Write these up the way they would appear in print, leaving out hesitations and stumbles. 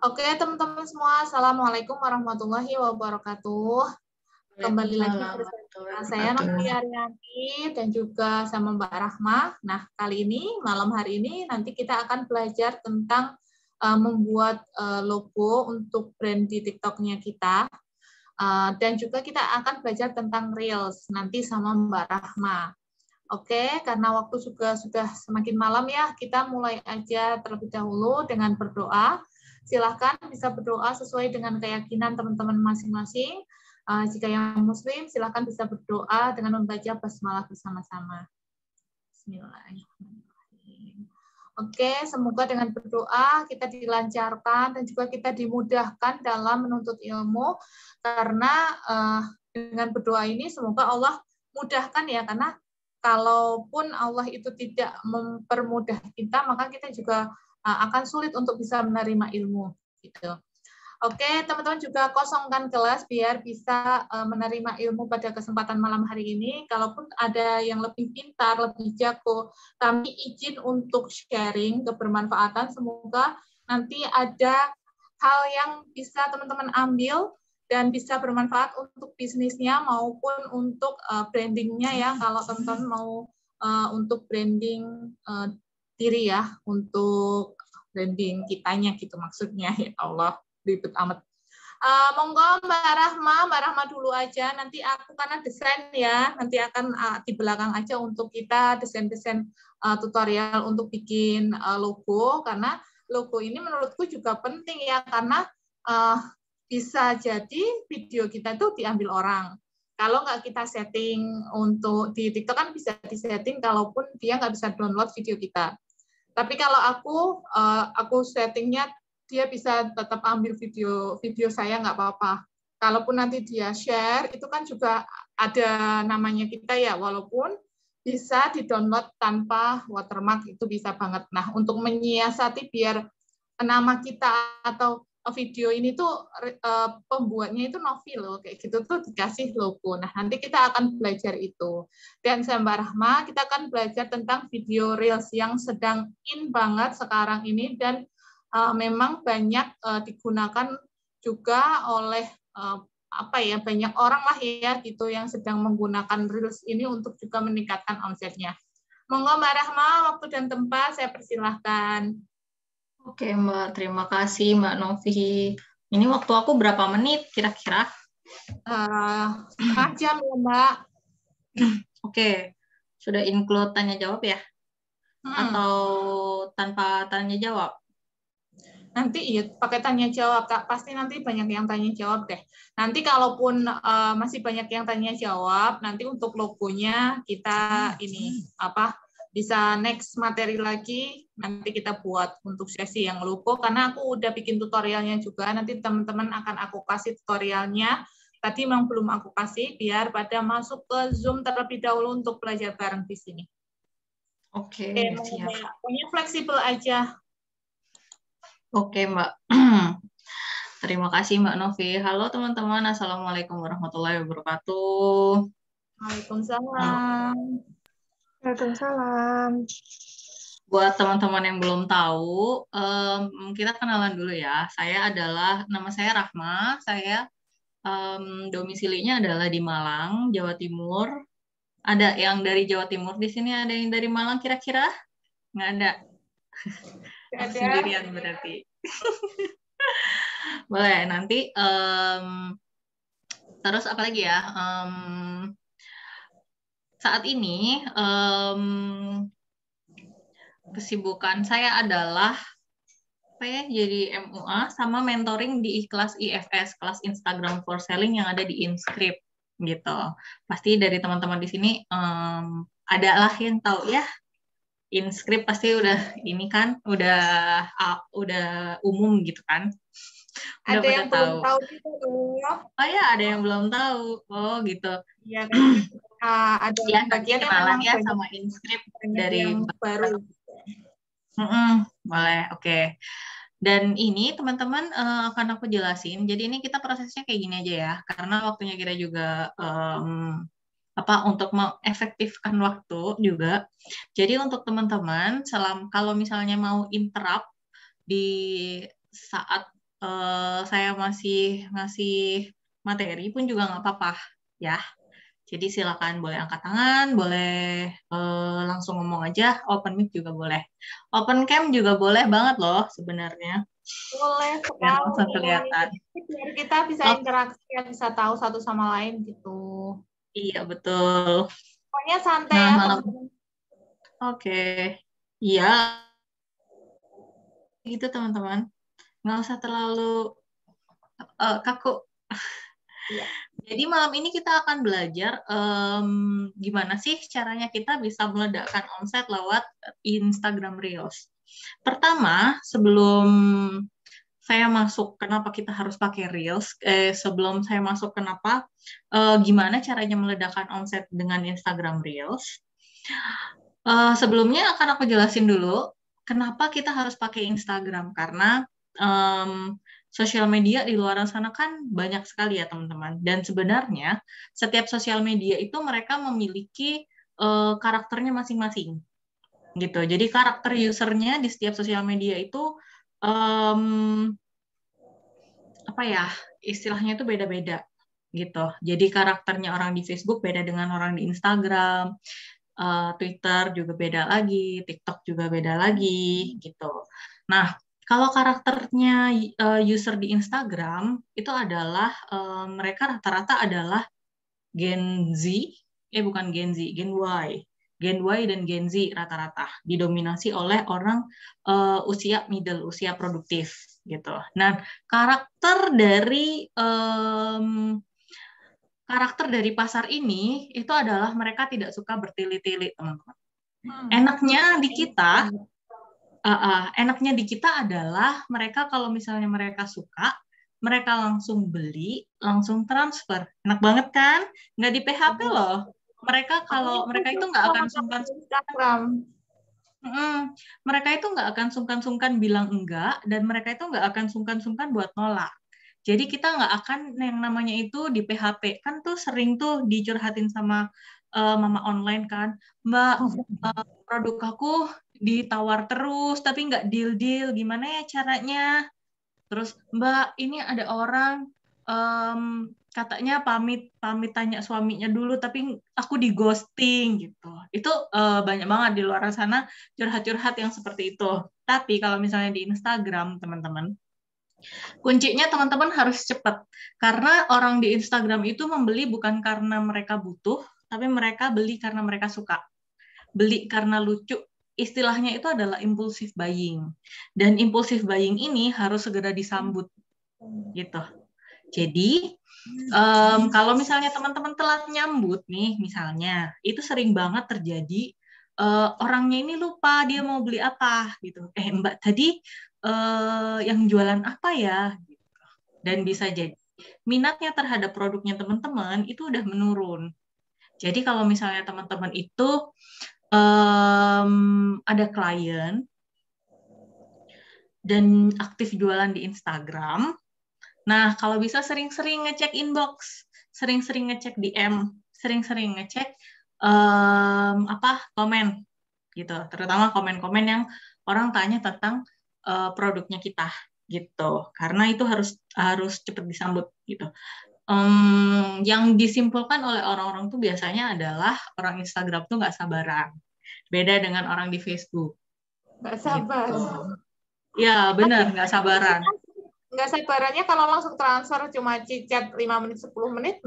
Oke, teman-teman semua, Assalamualaikum warahmatullahi wabarakatuh. Kembali lagi bersama saya Novi Arianti dan juga sama Mbak Rahma. Nah, kali ini, malam hari ini, nanti kita akan belajar tentang membuat logo untuk brand di TikTok-nya kita. Dan juga kita akan belajar tentang Reels nanti sama Mbak Rahma. Oke, karena waktu juga sudah semakin malam ya, kita mulai aja terlebih dahulu dengan berdoa. Silahkan bisa berdoa sesuai dengan keyakinan teman-teman masing-masing. Jika yang muslim, silahkan bisa berdoa dengan membaca basmalah bersama-sama. Bismillahirrahmanirrahim. Oke, semoga dengan berdoa kita dilancarkan dan juga kita dimudahkan dalam menuntut ilmu, karena dengan berdoa ini semoga Allah mudahkan ya, karena kalaupun Allah itu tidak mempermudah kita, maka kita juga akan sulit untuk bisa menerima ilmu. Gitu. Oke, teman-teman juga kosongkan kelas biar bisa menerima ilmu pada kesempatan malam hari ini. Kalaupun ada yang lebih pintar, lebih jago, kami izin untuk sharing kebermanfaatan. Semoga nanti ada hal yang bisa teman-teman ambil dan bisa bermanfaat untuk bisnisnya maupun untuk brandingnya ya. Kalau teman-teman mau untuk branding diri ya, untuk branding kitanya gitu maksudnya, ya Allah. Ribet amat. Monggo Mbak Rahma dulu aja. Nanti aku karena desain ya, nanti akan di belakang aja untuk kita desain-desain tutorial untuk bikin logo, karena logo ini menurutku juga penting ya, karena bisa jadi video kita itu diambil orang. Kalau nggak kita setting untuk di TikTok kan bisa disetting kalaupun dia nggak bisa download video kita. Tapi kalau aku settingnya dia bisa tetap ambil video saya, nggak apa-apa. Kalaupun nanti dia share, itu kan juga ada namanya kita ya, walaupun bisa di-download tanpa watermark, itu bisa banget. Nah, untuk menyiasati biar nama kita atau video ini tuh pembuatnya itu Novi loh, kayak gitu tuh dikasih logo. Nah, nanti kita akan belajar itu. Dan saya Mbak Rahma, kita akan belajar tentang video Reels yang sedang in banget sekarang ini, dan memang banyak digunakan juga oleh banyak orang lah ya gitu yang sedang menggunakan Reels ini untuk juga meningkatkan omsetnya. Monggo Mbak Rahma, waktu dan tempat saya persilahkan. Oke Mbak, terima kasih Mbak Novi. Ini waktu aku berapa menit kira-kira? Setengah jam ya Mbak. Oke, sudah include tanya jawab ya? Atau tanpa tanya jawab? Nanti iya pakai tanya jawab Kak, pasti nanti banyak yang tanya jawab deh. Nanti kalaupun masih banyak yang tanya jawab, nanti untuk logonya kita ini bisa next materi lagi, nanti kita buat untuk sesi yang logo, karena aku udah bikin tutorialnya juga, nanti teman-teman akan aku kasih tutorialnya. Tadi memang belum aku kasih, biar pada masuk ke Zoom terlebih dahulu untuk belajar bareng di sini. Oke, siap. Pokoknya fleksibel aja. Oke, Mbak. Terima kasih, Mbak Novi. Halo, teman-teman. Assalamualaikum warahmatullahi wabarakatuh. Waalaikumsalam. Waalaikumsalam. Buat teman-teman yang belum tahu, kita kenalan dulu ya. Nama saya Rahma. Saya domisilinya adalah di Malang, Jawa Timur. Ada yang dari Jawa Timur di sini, ada yang dari Malang kira-kira? Nggak ada. Sendirian berarti. Boleh, nanti terus apa lagi ya? Saat ini kesibukan saya adalah jadi MUA sama mentoring di kelas IFS, kelas Instagram for Selling yang ada di Inscript gitu. Pasti dari teman-teman di sini adalah yang tahu ya. Inscript pasti udah ini kan, udah umum gitu kan. Udah ada yang belum tahu gitu loh. Oh ya, ada yang belum tahu. Oh gitu. Iya kan. Ada ya, bagian yang kenalan ya banyak, sama Inscript dari yang baru. Boleh, oke. Dan ini teman-teman akan aku jelasin. Jadi ini kita prosesnya kayak gini aja ya, karena waktunya kita juga untuk mengefektifkan waktu juga. Jadi untuk teman-teman, kalau misalnya mau interrupt di saat saya masih ngasih materi pun juga nggak apa-apa ya. Jadi silakan boleh angkat tangan, boleh langsung ngomong aja, open mic juga boleh. Open cam juga boleh banget loh sebenarnya. Boleh Biar sekali. langsung kelihatan. Biar kita bisa interaksi, bisa tahu satu sama lain gitu. Iya, betul. Pokoknya santai Nah, ya, malam. teman-teman. Oke. Iya, gitu teman-teman. Nggak usah terlalu kaku. Iya. Jadi malam ini kita akan belajar gimana sih caranya kita bisa meledakkan omset lewat Instagram Reels. Pertama, sebelum saya masuk kenapa kita harus pakai Reels, sebelum saya masuk kenapa gimana caranya meledakkan omset dengan Instagram Reels. Sebelumnya akan aku jelasin dulu kenapa kita harus pakai Instagram, karena sosial media di luar sana kan banyak sekali ya teman-teman. Dan sebenarnya setiap sosial media itu mereka memiliki karakternya masing-masing gitu. Jadi karakter usernya di setiap sosial media itu apa ya, istilahnya itu beda-beda gitu. Jadi karakternya orang di Facebook beda dengan orang di Instagram, Twitter juga beda lagi, TikTok juga beda lagi gitu. Nah, kalau karakternya user di Instagram itu adalah mereka rata-rata adalah Gen Z, bukan Gen Z, Gen Y. Gen Y dan Gen Z rata-rata didominasi oleh orang usia middle, usia produktif gitu. Nah, karakter dari pasar ini itu adalah mereka tidak suka bertele-tele, teman-teman. Enaknya di kita adalah mereka kalau misalnya mereka suka, mereka langsung beli, langsung transfer. Enak banget kan? Nggak di PHP loh. Mereka itu nggak akan sungkan Instagram. Mereka itu nggak akan sungkan-sungkan bilang enggak, dan mereka itu nggak akan sungkan-sungkan buat nolak. Jadi kita nggak akan yang namanya itu di PHP. Kan tuh sering tuh dicurhatin sama mama online kan, Mbak, produk aku ditawar terus, tapi nggak deal-deal, gimana ya caranya? Terus, Mbak, ini ada orang katanya pamit tanya suaminya dulu, tapi aku di ghosting gitu. Itu banyak banget di luar sana curhat-curhat yang seperti itu. Tapi kalau misalnya di Instagram, teman-teman, kuncinya teman-teman harus cepat. Karena orang di Instagram itu membeli bukan karena mereka butuh, tapi mereka beli karena mereka suka. Beli karena lucu. Istilahnya itu adalah impulsive buying. Dan impulsive buying ini harus segera disambut. Gitu. Jadi, kalau misalnya teman-teman telat nyambut nih, misalnya, itu sering banget terjadi, orangnya ini lupa dia mau beli apa, gitu. Mbak, tadi yang jualan apa ya? Dan bisa jadi minatnya terhadap produknya teman-teman itu udah menurun. Jadi kalau misalnya teman-teman itu ada klien dan aktif jualan di Instagram, nah kalau bisa sering-sering ngecek inbox, sering-sering ngecek DM, sering-sering ngecek komen gitu, terutama komen-komen yang orang tanya tentang produknya kita gitu, karena itu harus cepat disambut gitu. Yang disimpulkan oleh orang-orang tuh biasanya adalah orang Instagram tuh nggak sabaran, beda dengan orang di Facebook. Nggak sabar. Gitu. Ya benar, nggak sabaran. Nggak sabarannya kalau langsung transfer cuma chat 5 menit 10 menit.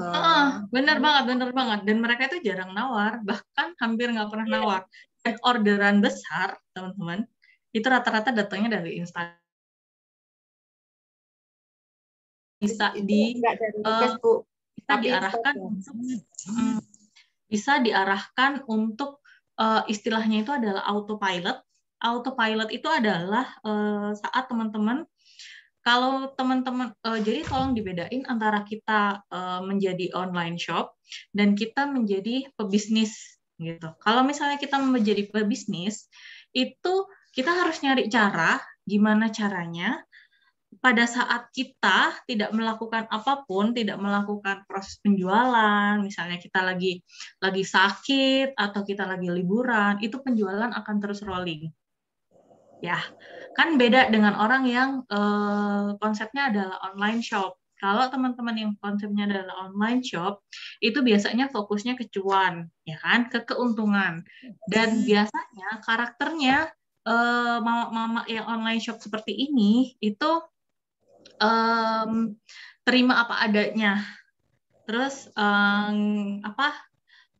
Benar banget. Dan mereka itu jarang nawar, bahkan hampir nggak pernah nawar. Dan orderan besar, teman-teman, itu rata-rata datangnya dari Instagram. Bisa diarahkan untuk istilahnya itu adalah autopilot. Autopilot itu adalah saat teman-teman, kalau teman-teman, jadi tolong dibedain antara kita menjadi online shop dan kita menjadi pebisnis gitu. Kalau misalnya kita menjadi pebisnis, itu kita harus nyari cara, gimana caranya pada saat kita tidak melakukan apapun, tidak melakukan proses penjualan, misalnya kita lagi sakit atau kita lagi liburan, itu penjualan akan terus rolling. Ya, Kan beda dengan orang yang konsepnya adalah online shop. Kalau teman-teman yang konsepnya adalah online shop, itu biasanya fokusnya ke cuan, ya kan, ke keuntungan. Dan biasanya karakternya mama-mama yang online shop seperti ini itu terima apa adanya. Terus apa?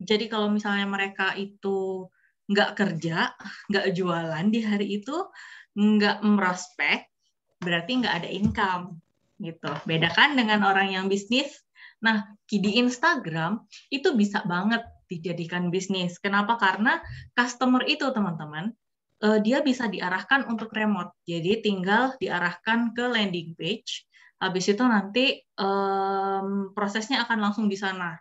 Jadi kalau misalnya mereka itu nggak kerja, nggak jualan di hari itu, nggak merospek, berarti nggak ada income gitu. Beda kan dengan orang yang bisnis. Nah, di Instagram itu bisa banget dijadikan bisnis. Kenapa? Karena customer itu, teman-teman, dia bisa diarahkan untuk remote. Jadi tinggal diarahkan ke landing page. Habis itu nanti prosesnya akan langsung di sana.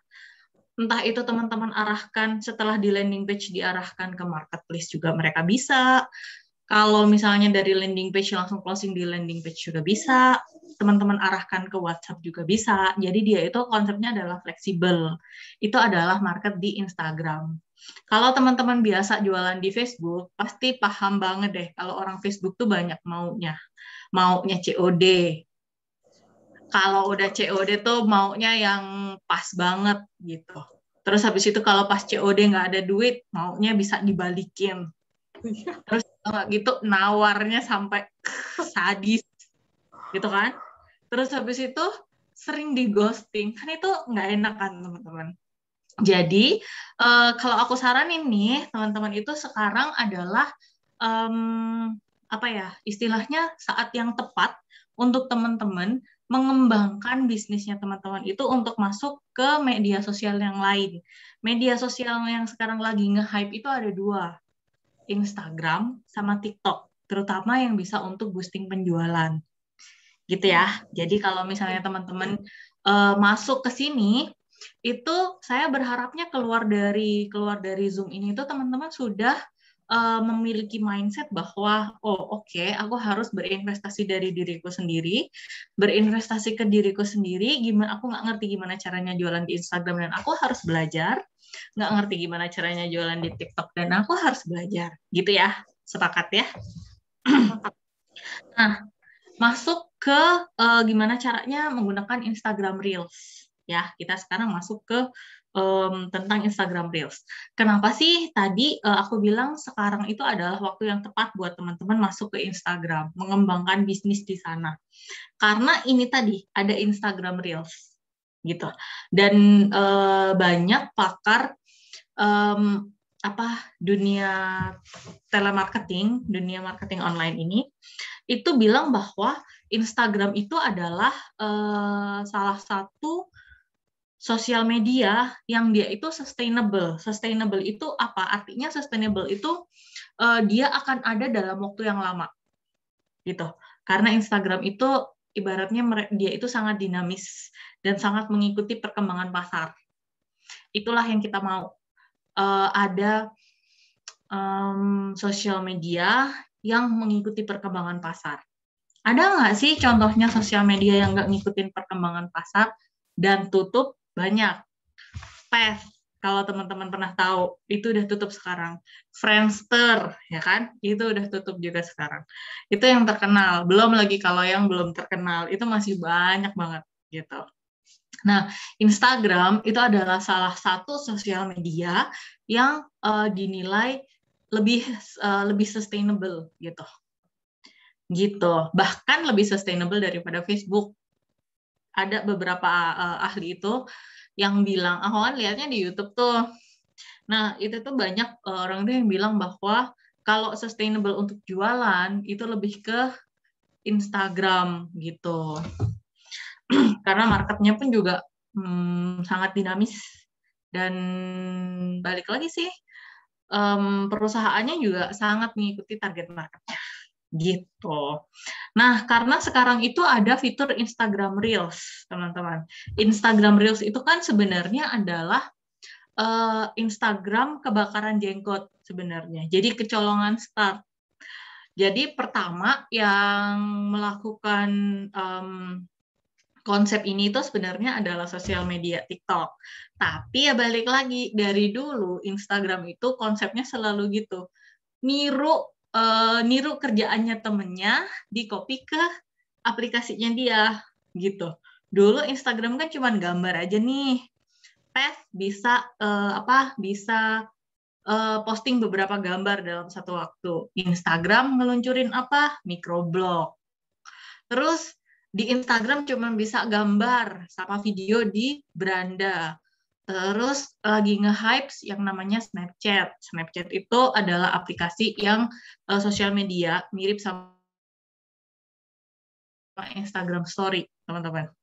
Entah itu teman-teman arahkan setelah di landing page diarahkan ke marketplace juga mereka bisa. Kalau misalnya dari landing page langsung closing di landing page juga bisa. Teman-teman arahkan ke WhatsApp juga bisa. Jadi dia itu konsepnya adalah fleksibel. Itu adalah market di Instagram. Kalau teman-teman biasa jualan di Facebook, pasti paham banget deh kalau orang Facebook tuh banyak maunya. Maunya COD. Kalau udah COD tuh maunya yang pas banget gitu. Terus habis itu kalau pas COD nggak ada duit, maunya bisa dibalikin. Terus gitu nawarnya sampai sadis gitu kan. Terus habis itu sering di ghosting. Kan itu nggak enak kan teman-teman. Jadi kalau aku saranin nih teman-teman itu sekarang adalah apa ya istilahnya saat yang tepat untuk teman-teman mengembangkan bisnisnya teman-teman itu untuk masuk ke media sosial yang lain. Media sosial yang sekarang lagi nge-hype itu ada 2, Instagram sama TikTok, terutama yang bisa untuk boosting penjualan. Gitu ya. Jadi kalau misalnya teman-teman masuk ke sini, itu saya berharapnya keluar dari Zoom ini itu teman-teman sudah memiliki mindset bahwa oke, aku harus berinvestasi dari diriku sendiri, berinvestasi ke diriku sendiri. Gimana aku nggak ngerti gimana caranya jualan di Instagram dan aku harus belajar, nggak ngerti gimana caranya jualan di TikTok dan aku harus belajar, gitu ya. Sepakat ya? Nah, masuk ke gimana caranya menggunakan Instagram Reels. Ya, kita sekarang masuk ke tentang Instagram Reels. Kenapa sih tadi aku bilang sekarang itu adalah waktu yang tepat buat teman-teman masuk ke Instagram, mengembangkan bisnis di sana. Karena ini tadi ada Instagram Reels gitu. Dan banyak pakar dunia telemarketing, dunia marketing online ini itu bilang bahwa Instagram itu adalah salah satu sosial media yang dia itu sustainable. Sustainable itu apa? Artinya sustainable itu dia akan ada dalam waktu yang lama. Gitu. Karena Instagram itu ibaratnya dia itu sangat dinamis dan sangat mengikuti perkembangan pasar. Itulah yang kita mau. Ada sosial media yang mengikuti perkembangan pasar. Ada nggak sih contohnya sosial media yang nggak ngikutin perkembangan pasar dan tutup? Banyak. PES, kalau teman-teman pernah tahu, itu udah tutup sekarang. Friendster, ya kan? Itu udah tutup juga sekarang. Itu yang terkenal. Belum lagi kalau yang belum terkenal, itu masih banyak banget gitu. Nah, Instagram itu adalah salah satu sosial media yang dinilai lebih sustainable gitu. Bahkan lebih sustainable daripada Facebook. Ada beberapa ahli itu yang bilang, aku kan lihatnya di YouTube tuh. Nah, itu tuh banyak orang tuh yang bilang bahwa kalau sustainable untuk jualan itu lebih ke Instagram gitu. Karena marketnya pun juga sangat dinamis dan balik lagi sih perusahaannya juga sangat mengikuti target marketnya. Gitu. Nah, karena sekarang itu ada fitur Instagram Reels, teman-teman. Instagram Reels itu kan sebenarnya adalah Instagram kebakaran jenggot sebenarnya. Jadi kecolongan start. Jadi pertama yang melakukan konsep ini itu sebenarnya adalah sosial media TikTok. Tapi ya balik lagi, dari dulu Instagram itu konsepnya selalu gitu. Niru niru kerjaannya temennya, di copy ke aplikasinya dia gitu. Dulu Instagram kan cuma gambar aja nih. Bisa bisa posting beberapa gambar dalam satu waktu. Instagram ngeluncurin apa? Microblog. Terus di Instagram cuma bisa gambar sama video di beranda. Terus lagi nge-hype yang namanya Snapchat. Snapchat itu adalah aplikasi yang sosial media mirip sama Instagram Story, teman-teman.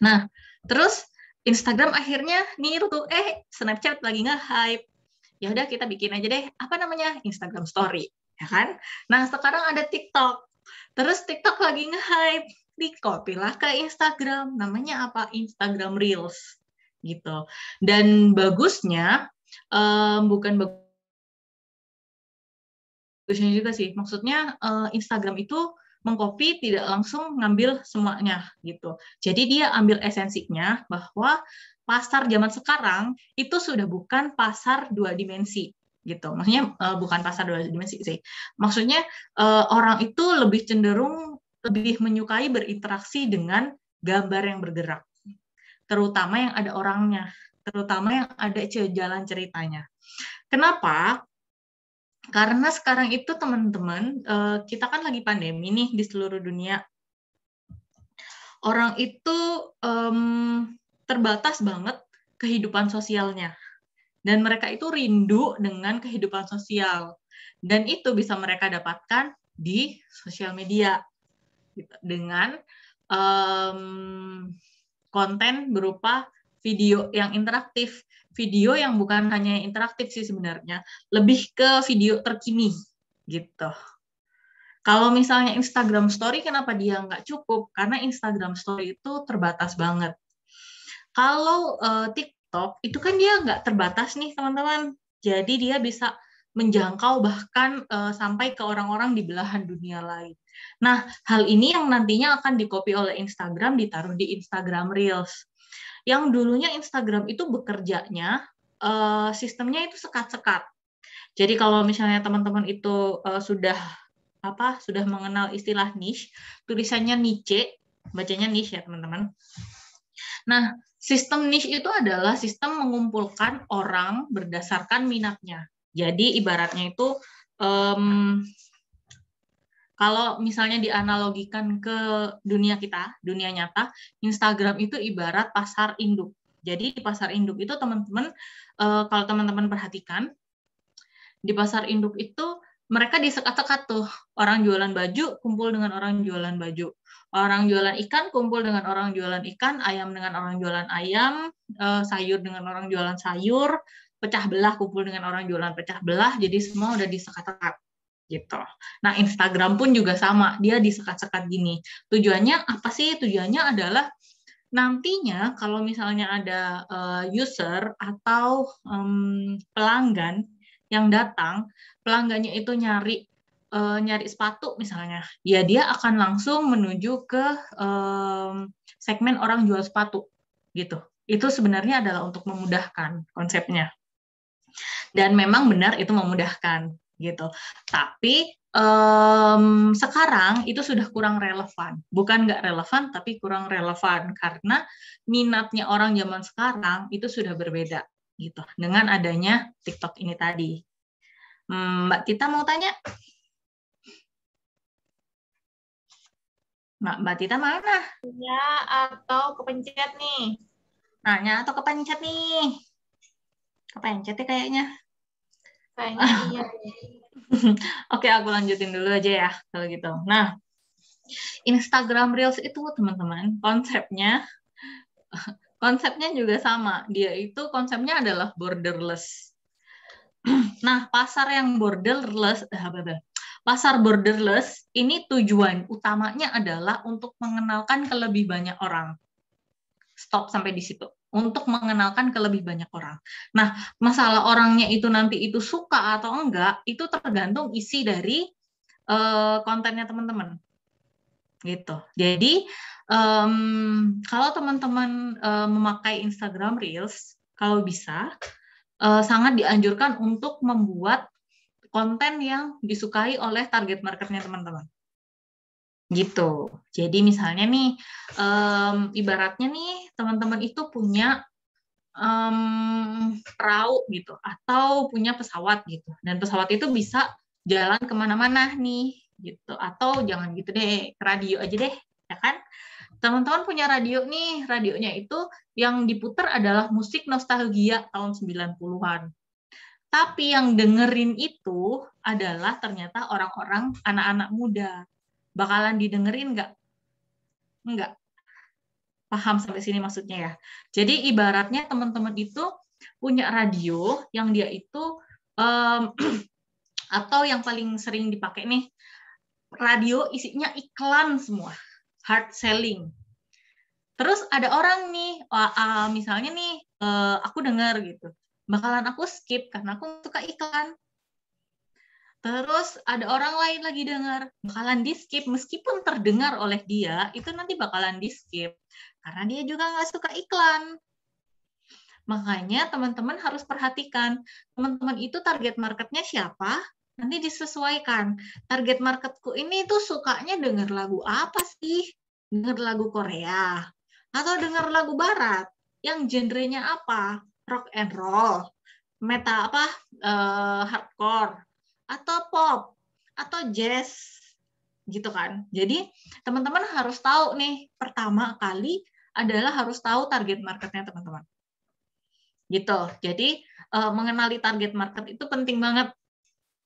Nah, terus Instagram akhirnya niru tuh, Snapchat lagi nge-hype. Ya udah kita bikin aja deh, apa namanya? Instagram Story, ya kan? Nah, sekarang ada TikTok. Terus TikTok lagi nge-hype, di-copy-lah ke Instagram. Namanya apa? Instagram Reels. Gitu. Dan bagusnya, bukan bagusnya juga sih, maksudnya Instagram itu mengcopy tidak langsung ngambil semuanya gitu. Jadi dia ambil esensinya bahwa pasar zaman sekarang itu sudah bukan pasar 2 dimensi gitu. Maksudnya bukan pasar 2 dimensi sih. Maksudnya orang itu lebih cenderung lebih menyukai berinteraksi dengan gambar yang bergerak. Terutama yang ada orangnya, terutama yang ada jalan ceritanya. Kenapa? Karena sekarang itu teman-teman, kita kan lagi pandemi nih di seluruh dunia. Orang itu terbatas banget kehidupan sosialnya. Dan mereka itu rindu dengan kehidupan sosial. Dan itu bisa mereka dapatkan di sosial media. Dengan konten berupa video yang interaktif. Video yang bukan hanya interaktif sih sebenarnya, lebih ke video terkini gitu. Kalau misalnya Instagram Story, kenapa dia nggak cukup? Karena Instagram Story itu terbatas banget. Kalau TikTok, itu kan dia nggak terbatas nih teman-teman. Jadi dia bisa menjangkau bahkan sampai ke orang-orang di belahan dunia lain. Nah, hal ini yang nantinya akan di-copy oleh Instagram, ditaruh di Instagram Reels. Yang dulunya Instagram itu bekerjanya sistemnya itu sekat-sekat. Jadi kalau misalnya teman-teman itu sudah mengenal istilah niche, tulisannya niche, bacanya niche ya teman-teman. Nah, sistem niche itu adalah sistem mengumpulkan orang berdasarkan minatnya. Jadi ibaratnya itu kalau misalnya dianalogikan ke dunia kita, dunia nyata, Instagram itu ibarat pasar induk. Jadi di pasar induk itu teman-teman, kalau teman-teman perhatikan, di pasar induk itu mereka disekat-sekat tuh. Orang jualan baju kumpul dengan orang jualan baju. Orang jualan ikan kumpul dengan orang jualan ikan, ayam dengan orang jualan ayam, sayur dengan orang jualan sayur, pecah belah kumpul dengan orang jualan pecah belah, jadi semua udah disekat-sekat. Gitu. Nah, Instagram pun juga sama, dia disekat-sekat gini. Tujuannya apa sih? Tujuannya adalah nantinya kalau misalnya ada user atau pelanggan yang datang, pelanggannya itu nyari sepatu misalnya, ya dia akan langsung menuju ke segmen orang jual sepatu, gitu. Itu sebenarnya adalah untuk memudahkan konsepnya. Dan memang benar itu memudahkan. Gitu. Tapi sekarang itu sudah kurang relevan. Bukan nggak relevan, tapi kurang relevan karena minatnya orang zaman sekarang itu sudah berbeda gitu dengan adanya TikTok ini tadi. Mbak Tita mau tanya? Mbak Tita mana? Ya, atau kepencet nih? Nanya atau kepencet nih? Kepencet ya kayaknya. Kayaknya iya. Oke, aku lanjutin dulu aja ya kalau gitu. Nah, Instagram Reels itu teman-teman konsepnya juga sama. Dia itu konsepnya adalah borderless. Nah, pasar borderless ini tujuan utamanya adalah untuk mengenalkan ke lebih banyak orang. Stop sampai di situ. Untuk mengenalkan ke lebih banyak orang. Nah, masalah orangnya itu nanti itu suka atau enggak, itu tergantung isi dari kontennya teman-teman. Gitu. Jadi, kalau teman-teman memakai Instagram Reels, kalau bisa, sangat dianjurkan untuk membuat konten yang disukai oleh target marketnya teman-teman. Gitu. Jadi misalnya nih, ibaratnya nih teman-teman itu punya perahu gitu, atau punya pesawat gitu, dan pesawat itu bisa jalan kemana-mana nih, gitu. Atau jangan gitu deh, radio aja deh, ya kan? Teman-teman punya radio nih, radionya itu yang diputar adalah musik nostalgia tahun 90-an. Tapi yang dengerin itu adalah ternyata orang-orang, anak-anak muda. Bakalan didengerin nggak? Enggak. Paham sampai sini maksudnya ya? Jadi ibaratnya teman-teman itu punya radio yang dia itu, atau yang paling sering dipakai nih, radio isinya iklan semua, hard selling. Terus ada orang nih, misalnya nih, aku dengar gitu, bakalan aku skip karena aku suka iklan. Terus ada orang lain lagi dengar, bakalan di skip meskipun terdengar oleh dia, itu nanti bakalan di skip karena dia juga nggak suka iklan. Makanya teman-teman harus perhatikan, teman-teman itu target marketnya siapa, nanti disesuaikan. Target marketku ini tuh sukanya denger lagu apa sih? Denger lagu Korea atau denger lagu Barat? Yang genrenya apa? Rock and roll, meta apa? Hardcore, atau pop, atau jazz, gitu kan. Jadi teman-teman harus tahu nih, pertama kali adalah harus tahu target marketnya teman-teman. Gitu. Jadi mengenali target market itu penting banget.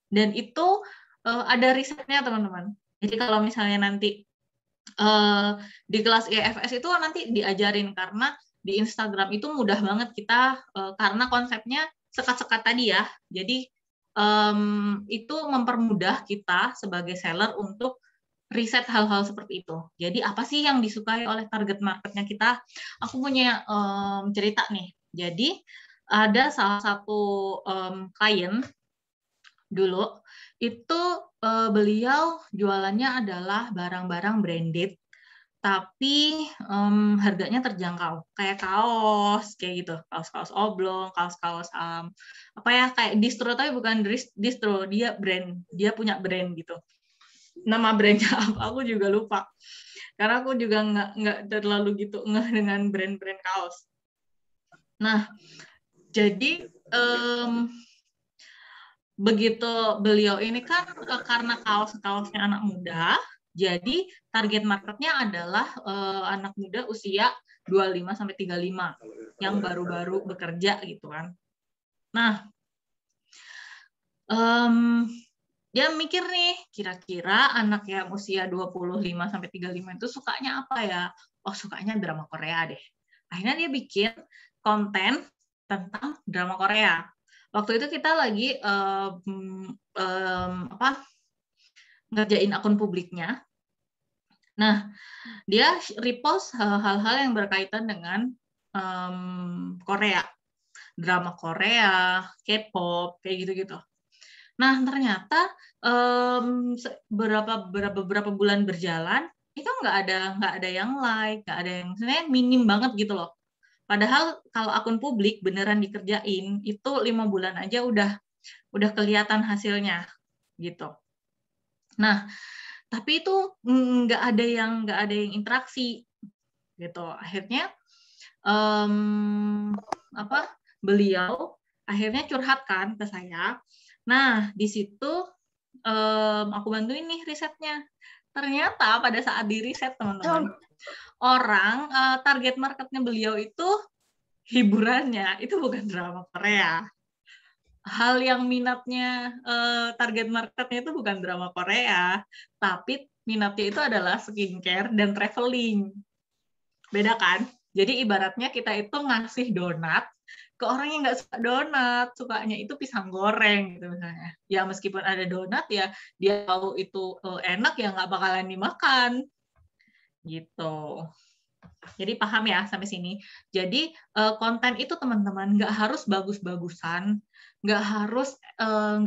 Dan itu ada risetnya teman-teman. Jadi kalau misalnya nanti di kelas IFS itu nanti diajarin, karena di Instagram itu mudah banget kita, karena konsepnya sekat-sekat tadi ya. Jadi itu mempermudah kita sebagai seller untuk riset hal-hal seperti itu. Jadi apa sih yang disukai oleh target marketnya kita? Aku punya cerita nih. Jadi ada salah satu klien dulu itu, beliau jualannya adalah barang-barang branded, tapi harganya terjangkau, kayak kaos kayak gitu, kaos-kaos oblong, kaos-kaos apa ya, kayak distro tapi bukan distro, dia brand, dia punya brand gitu. Nama brandnya apa aku juga lupa, karena aku juga nggak terlalu gitu ngeh dengan brand-brand kaos. Nah, jadi begitu beliau ini kan karena kaos-kaosnya anak muda, jadi target marketnya adalah anak muda usia 25 sampai 35 yang baru-baru bekerja gitu kan. Nah, dia mikir nih, kira-kira anak yang usia 25 sampai 35 itu sukanya apa ya? Oh, sukanya drama Korea deh. Akhirnya dia bikin konten tentang drama Korea. Waktu itu kita lagi ngerjain akun publiknya. Nah, dia repost hal-hal yang berkaitan dengan Korea, drama Korea, K-pop, kayak gitu-gitu. Nah, ternyata beberapa bulan berjalan itu nggak ada yang like, nggak ada yang, sebenarnya minim banget gitu loh. Padahal kalau akun publik beneran dikerjain itu 5 bulan aja udah kelihatan hasilnya gitu. Nah, tapi itu nggak ada yang interaksi gitu. Akhirnya beliau akhirnya curhat kan ke saya. Nah, di situ aku bantuin nih risetnya. Ternyata pada saat di riset teman-teman, orang target marketnya beliau itu hiburannya itu bukan drama Korea. Hal yang minatnya target marketnya itu bukan drama Korea, tapi minatnya itu adalah skincare dan traveling. Beda kan? Jadi ibaratnya kita itu ngasih donat ke orang yang nggak suka donat, sukanya itu pisang goreng gitu misalnya. Ya meskipun ada donat ya dia tahu itu enak ya nggak bakalan dimakan. Gitu. Jadi paham ya sampai sini. Jadi konten itu teman-teman nggak harus bagus-bagusan, nggak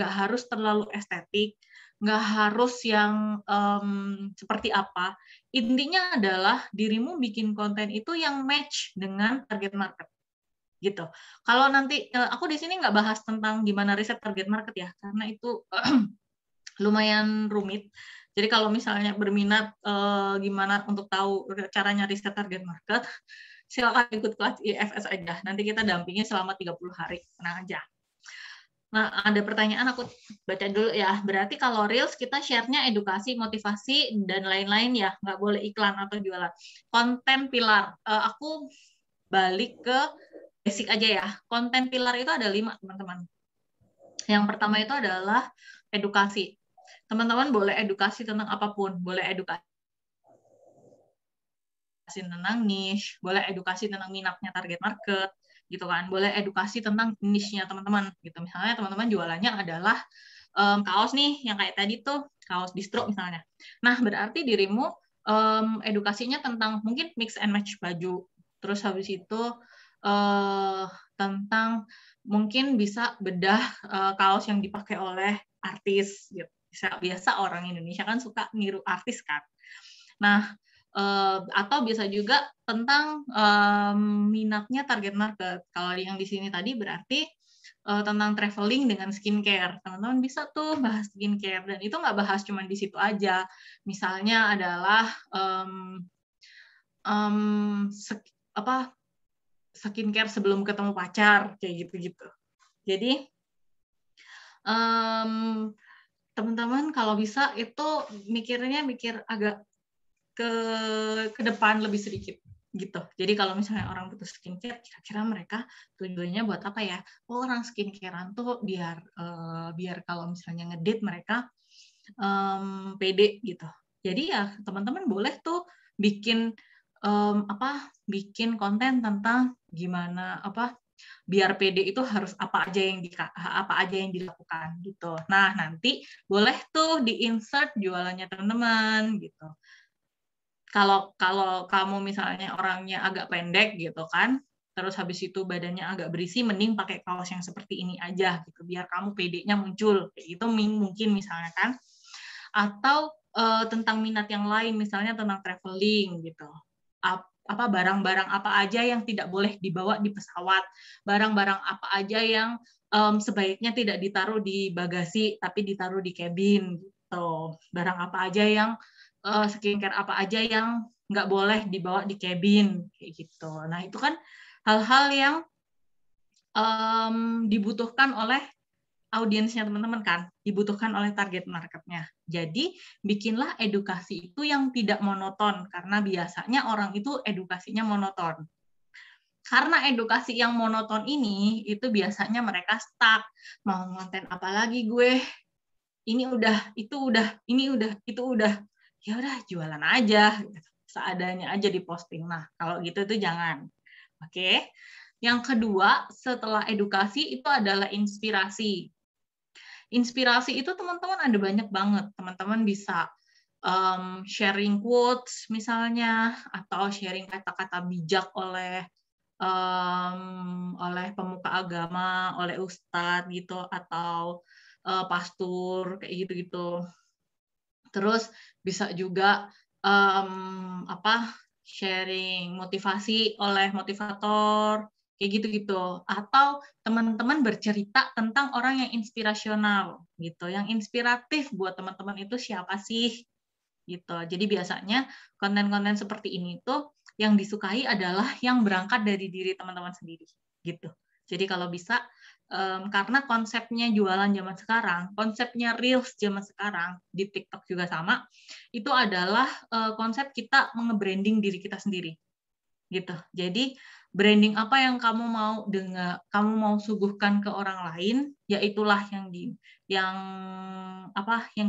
harus terlalu estetik, nggak harus yang seperti apa. Intinya adalah dirimu bikin konten itu yang match dengan target market. gitu. Kalau nanti aku di sini nggak bahas tentang gimana riset target market ya, karena itu lumayan rumit. Jadi kalau misalnya berminat gimana untuk tahu caranya riset target market, silakan ikut kelas IFS aja. Nanti kita dampingi selama 30 hari. Tenang aja. Nah, ada pertanyaan aku baca dulu ya. Berarti kalau Reels kita share-nya edukasi, motivasi, dan lain-lain ya. Nggak boleh iklan atau jualan. Konten pilar. Aku balik ke basic aja ya. Konten pilar itu ada 5, teman-teman. Yang pertama itu adalah edukasi. Teman-teman boleh edukasi tentang apapun. Boleh edukasi tentang niche, boleh edukasi tentang minatnya target market, gitu kan. Boleh edukasi tentang niche-nya teman-teman, gitu. Misalnya teman-teman jualannya adalah kaos nih, yang kayak tadi tuh, kaos distro misalnya. Nah, berarti dirimu edukasinya tentang mungkin mix and match baju. Terus habis itu tentang mungkin bisa bedah kaos yang dipakai oleh artis, gitu. Biasa orang Indonesia kan suka niru artis kan. Nah, atau bisa juga tentang minatnya target market. Kalau yang di sini tadi berarti tentang traveling dengan skincare. Teman-teman bisa tuh bahas skincare, dan itu nggak bahas cuma di situ aja. Misalnya adalah skincare sebelum ketemu pacar, kayak gitu-gitu. Jadi teman-teman kalau bisa itu mikir agak ke depan lebih sedikit gitu. Jadi kalau misalnya orang butuh skincare, kira-kira mereka tujuannya buat apa ya? Oh, orang skincarean tuh biar kalau misalnya ngedate mereka pede gitu. Jadi ya teman-teman boleh tuh bikin bikin konten tentang gimana biar pede itu harus apa aja yang dilakukan gitu. Nah, nanti boleh tuh di-insert jualannya teman-teman gitu. Kalau kamu misalnya orangnya agak pendek gitu kan, terus habis itu badannya agak berisi, mending pakai kaos yang seperti ini aja gitu, biar kamu pedenya muncul, kayak gitu mungkin misalnya kan. Atau tentang minat yang lain, misalnya tentang traveling gitu. Barang-barang apa aja yang tidak boleh dibawa di pesawat, barang-barang apa aja yang sebaiknya tidak ditaruh di bagasi tapi ditaruh di cabin gitu. Barang apa aja yang skincare apa aja yang nggak boleh dibawa di cabin kayak gitu. Nah, itu kan hal-hal yang dibutuhkan oleh audiensnya teman-teman kan, dibutuhkan oleh target marketnya. Jadi bikinlah edukasi itu yang tidak monoton, karena biasanya orang itu edukasinya monoton. Karena edukasi yang monoton ini itu biasanya mereka stuck, mau konten apa lagi gue, ini udah, itu udah, ini udah, itu udah, ya udah jualan aja, seadanya aja diposting. Nah, kalau gitu itu jangan. Oke. Yang kedua, setelah edukasi itu adalah inspirasi. Inspirasi itu teman-teman ada banyak banget. Teman-teman bisa sharing quotes misalnya, atau sharing kata-kata bijak oleh pemuka agama, oleh ustadz gitu, atau pastor kayak gitu-gitu. Terus bisa juga sharing motivasi oleh motivator kayak gitu-gitu, atau teman-teman bercerita tentang orang yang inspirasional gitu, yang inspiratif buat teman-teman itu siapa sih gitu. Jadi biasanya konten-konten seperti ini tuh yang disukai adalah yang berangkat dari diri teman-teman sendiri gitu. Jadi kalau bisa karena konsepnya jualan zaman sekarang, konsepnya Reels zaman sekarang, di TikTok juga sama, itu adalah konsep kita nge-branding diri kita sendiri gitu. Jadi branding apa yang kamu mau suguhkan ke orang lain, ya itulah yang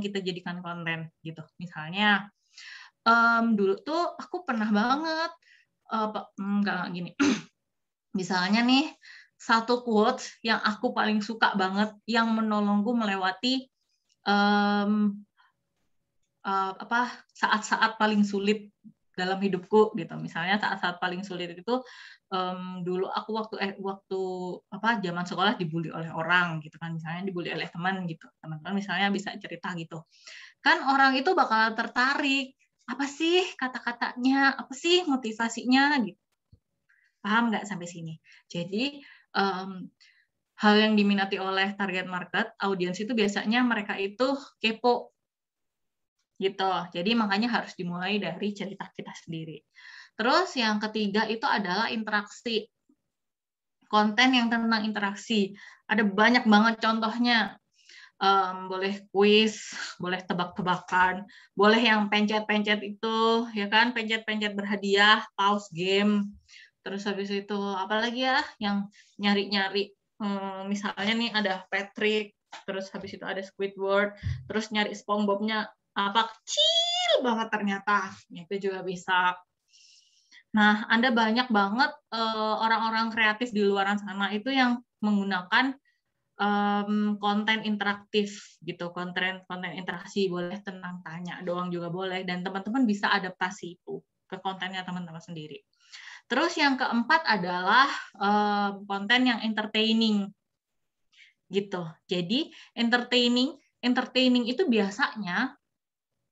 kita jadikan konten gitu. Misalnya dulu tuh aku pernah banget nggak gini. Misalnya nih, satu quotes yang aku paling suka banget, yang menolongku melewati saat-saat paling sulit dalam hidupku gitu. Misalnya saat-saat paling sulit itu dulu aku waktu zaman sekolah dibully oleh orang gitu kan, misalnya dibully oleh teman gitu. Teman-teman misalnya bisa cerita gitu. Kan orang itu bakal tertarik, apa sih kata-katanya, apa sih motivasinya gitu. Paham nggak sampai sini? Jadi hal yang diminati oleh target market, audiens itu biasanya mereka itu kepo gitu. Jadi makanya harus dimulai dari cerita kita sendiri. Terus yang ketiga itu adalah interaksi. Konten yang tentang interaksi. Ada banyak banget contohnya. Boleh kuis, boleh tebak-tebakan, boleh yang pencet-pencet itu, ya kan, pencet-pencet berhadiah, pause game. Terus habis itu apalagi ya yang nyari-nyari, misalnya nih ada Patrick, terus habis itu ada Squidward, terus nyari SpongeBob-nya apa kecil banget ternyata, itu juga bisa. Nah, ada banyak banget orang-orang kreatif di luar sana itu yang menggunakan konten interaktif gitu, konten interaksi, boleh tentang tanya doang juga boleh, dan teman-teman bisa adaptasi itu ke kontennya teman-teman sendiri. Terus yang keempat adalah konten yang entertaining gitu. Jadi entertaining itu biasanya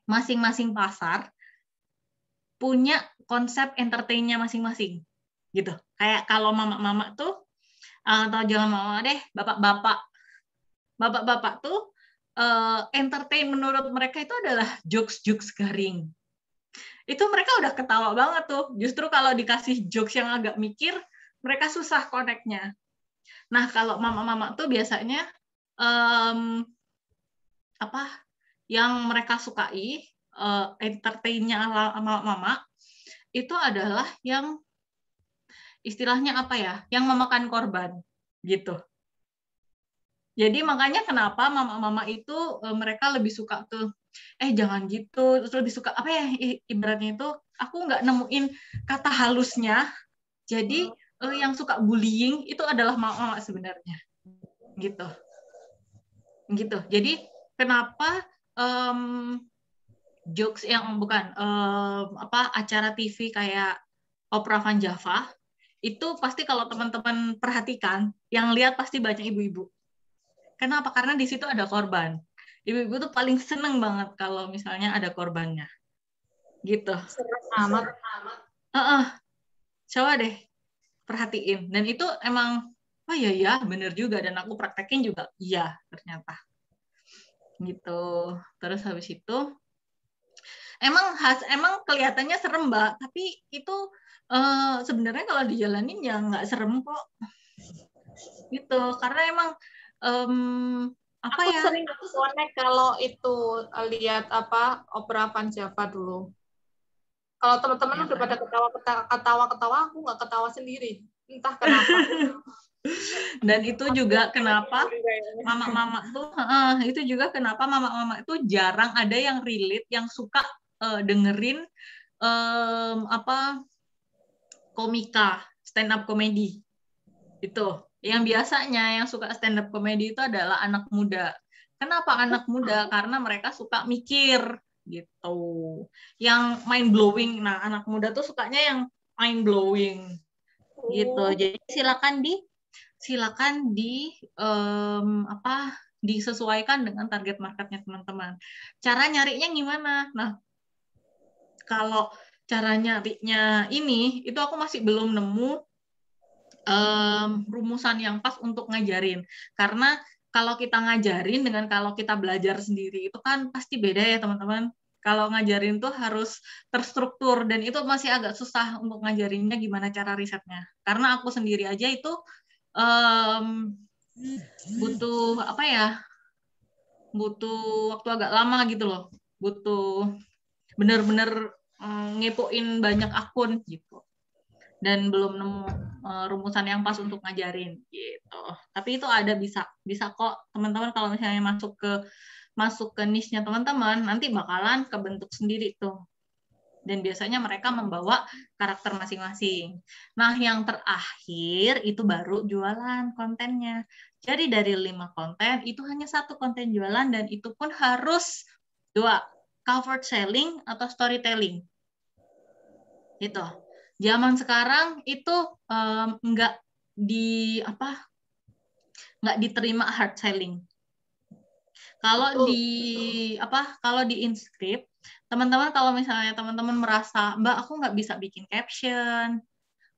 masing-masing pasar punya konsep entertainnya masing-masing gitu. Kayak kalau mama-mama tuh, atau jangan mama deh, bapak-bapak tuh entertain menurut mereka itu adalah jokes garing. Itu mereka udah ketawa banget tuh. Justru kalau dikasih jokes yang agak mikir, mereka susah connect-nya. Nah, kalau mama-mama tuh biasanya apa yang mereka sukai, entertain-nya mama itu adalah yang istilahnya apa ya? Yang memakan korban gitu. Jadi makanya kenapa mama-mama itu mereka lebih suka tuh, jangan gitu, terus lebih suka apa ya, ibaratnya itu aku nggak nemuin kata halusnya. Jadi yang suka bullying itu adalah mama-mama sebenarnya, gitu. Jadi kenapa jokes yang bukan acara TV kayak Oprah Van Java itu pasti kalau teman-teman perhatikan, yang lihat pasti banyak ibu-ibu. Kenapa? Karena di situ ada korban. Ibu-ibu tuh paling seneng banget kalau misalnya ada korbannya. Gitu. Amat. Coba deh perhatiin. Dan itu emang, oh iya ya, bener juga. Dan aku praktekin juga, iya ternyata. Gitu. Terus habis itu, emang kelihatannya serem, Mbak. Tapi itu sebenarnya kalau dijalanin ya nggak serem kok. Gitu. Karena emang apa Aku ya? sering connect kalau itu lihat Opera Van Java dulu. Kalau teman-teman Ya, udah kan? pada ketawa-ketawa, aku nggak ketawa sendiri. Entah kenapa. Dan itu juga kenapa mama-mama tuh, itu juga kenapa mama-mama itu jarang ada yang relate, yang suka dengerin komika, stand up comedy. Itu. Yang biasanya yang suka stand up comedy itu adalah anak muda. Kenapa anak muda? Karena mereka suka mikir gitu. Yang mind blowing. Nah, anak muda tuh sukanya yang mind blowing gitu. Jadi silakan disesuaikan dengan target marketnya teman-teman. Cara nyarinya gimana? Nah, kalau cara nyarinya ini, itu aku masih belum nemu rumusan yang pas untuk ngajarin. Karena kalau kita ngajarin dengan kalau kita belajar sendiri, itu kan pasti beda ya teman-teman. Kalau ngajarin tuh harus terstruktur, dan itu masih agak susah untuk ngajarinnya gimana cara risetnya. Karena aku sendiri aja itu butuh butuh waktu agak lama gitu loh, butuh bener-bener ngepoin banyak akun gitu, dan belum nemu rumusan yang pas untuk ngajarin gitu. Tapi itu ada, bisa kok teman-teman kalau misalnya masuk ke niche-nya teman-teman, nanti bakalan kebentuk sendiri tuh. Dan biasanya mereka membawa karakter masing-masing. Nah, yang terakhir itu baru jualan kontennya. Jadi dari 5 konten, itu hanya 1 konten jualan, dan itu pun harus 2, covered selling atau storytelling. Gitu. Zaman sekarang itu nggak diterima hard selling. Kalau di Inscript, teman-teman kalau misalnya teman-teman merasa, Mbak, aku nggak bisa bikin caption,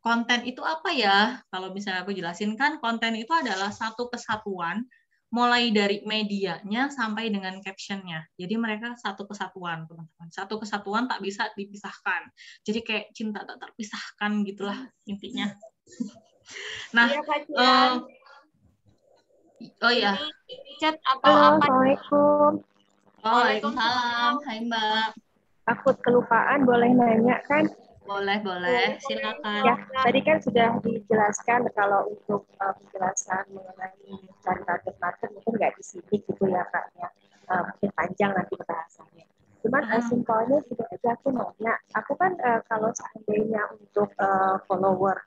konten itu apa ya? Kalau misalnya aku jelasin kan, konten itu adalah satu kesatuan, mulai dari medianya sampai dengan captionnya. Jadi mereka satu kesatuan, teman-teman. Satu kesatuan tak bisa dipisahkan. Jadi kayak cinta tak terpisahkan gitulah intinya. Nah, Iya, Kak Cian. oh ya. Ini chat atau Halo, apa? Assalamualaikum. Waalaikumsalam. Hai Mbak. Takut kelupaan, boleh nanya kan? Boleh, Boleh, silakan. Ya, tadi kan sudah dijelaskan kalau untuk penjelasan mengenai cari target market mungkin nggak di sini gitu ya Kak ya. Mungkin panjang nanti pembahasannya. Cuman simpelnya juga aja aku nanya, aku kan kalau seandainya untuk follower,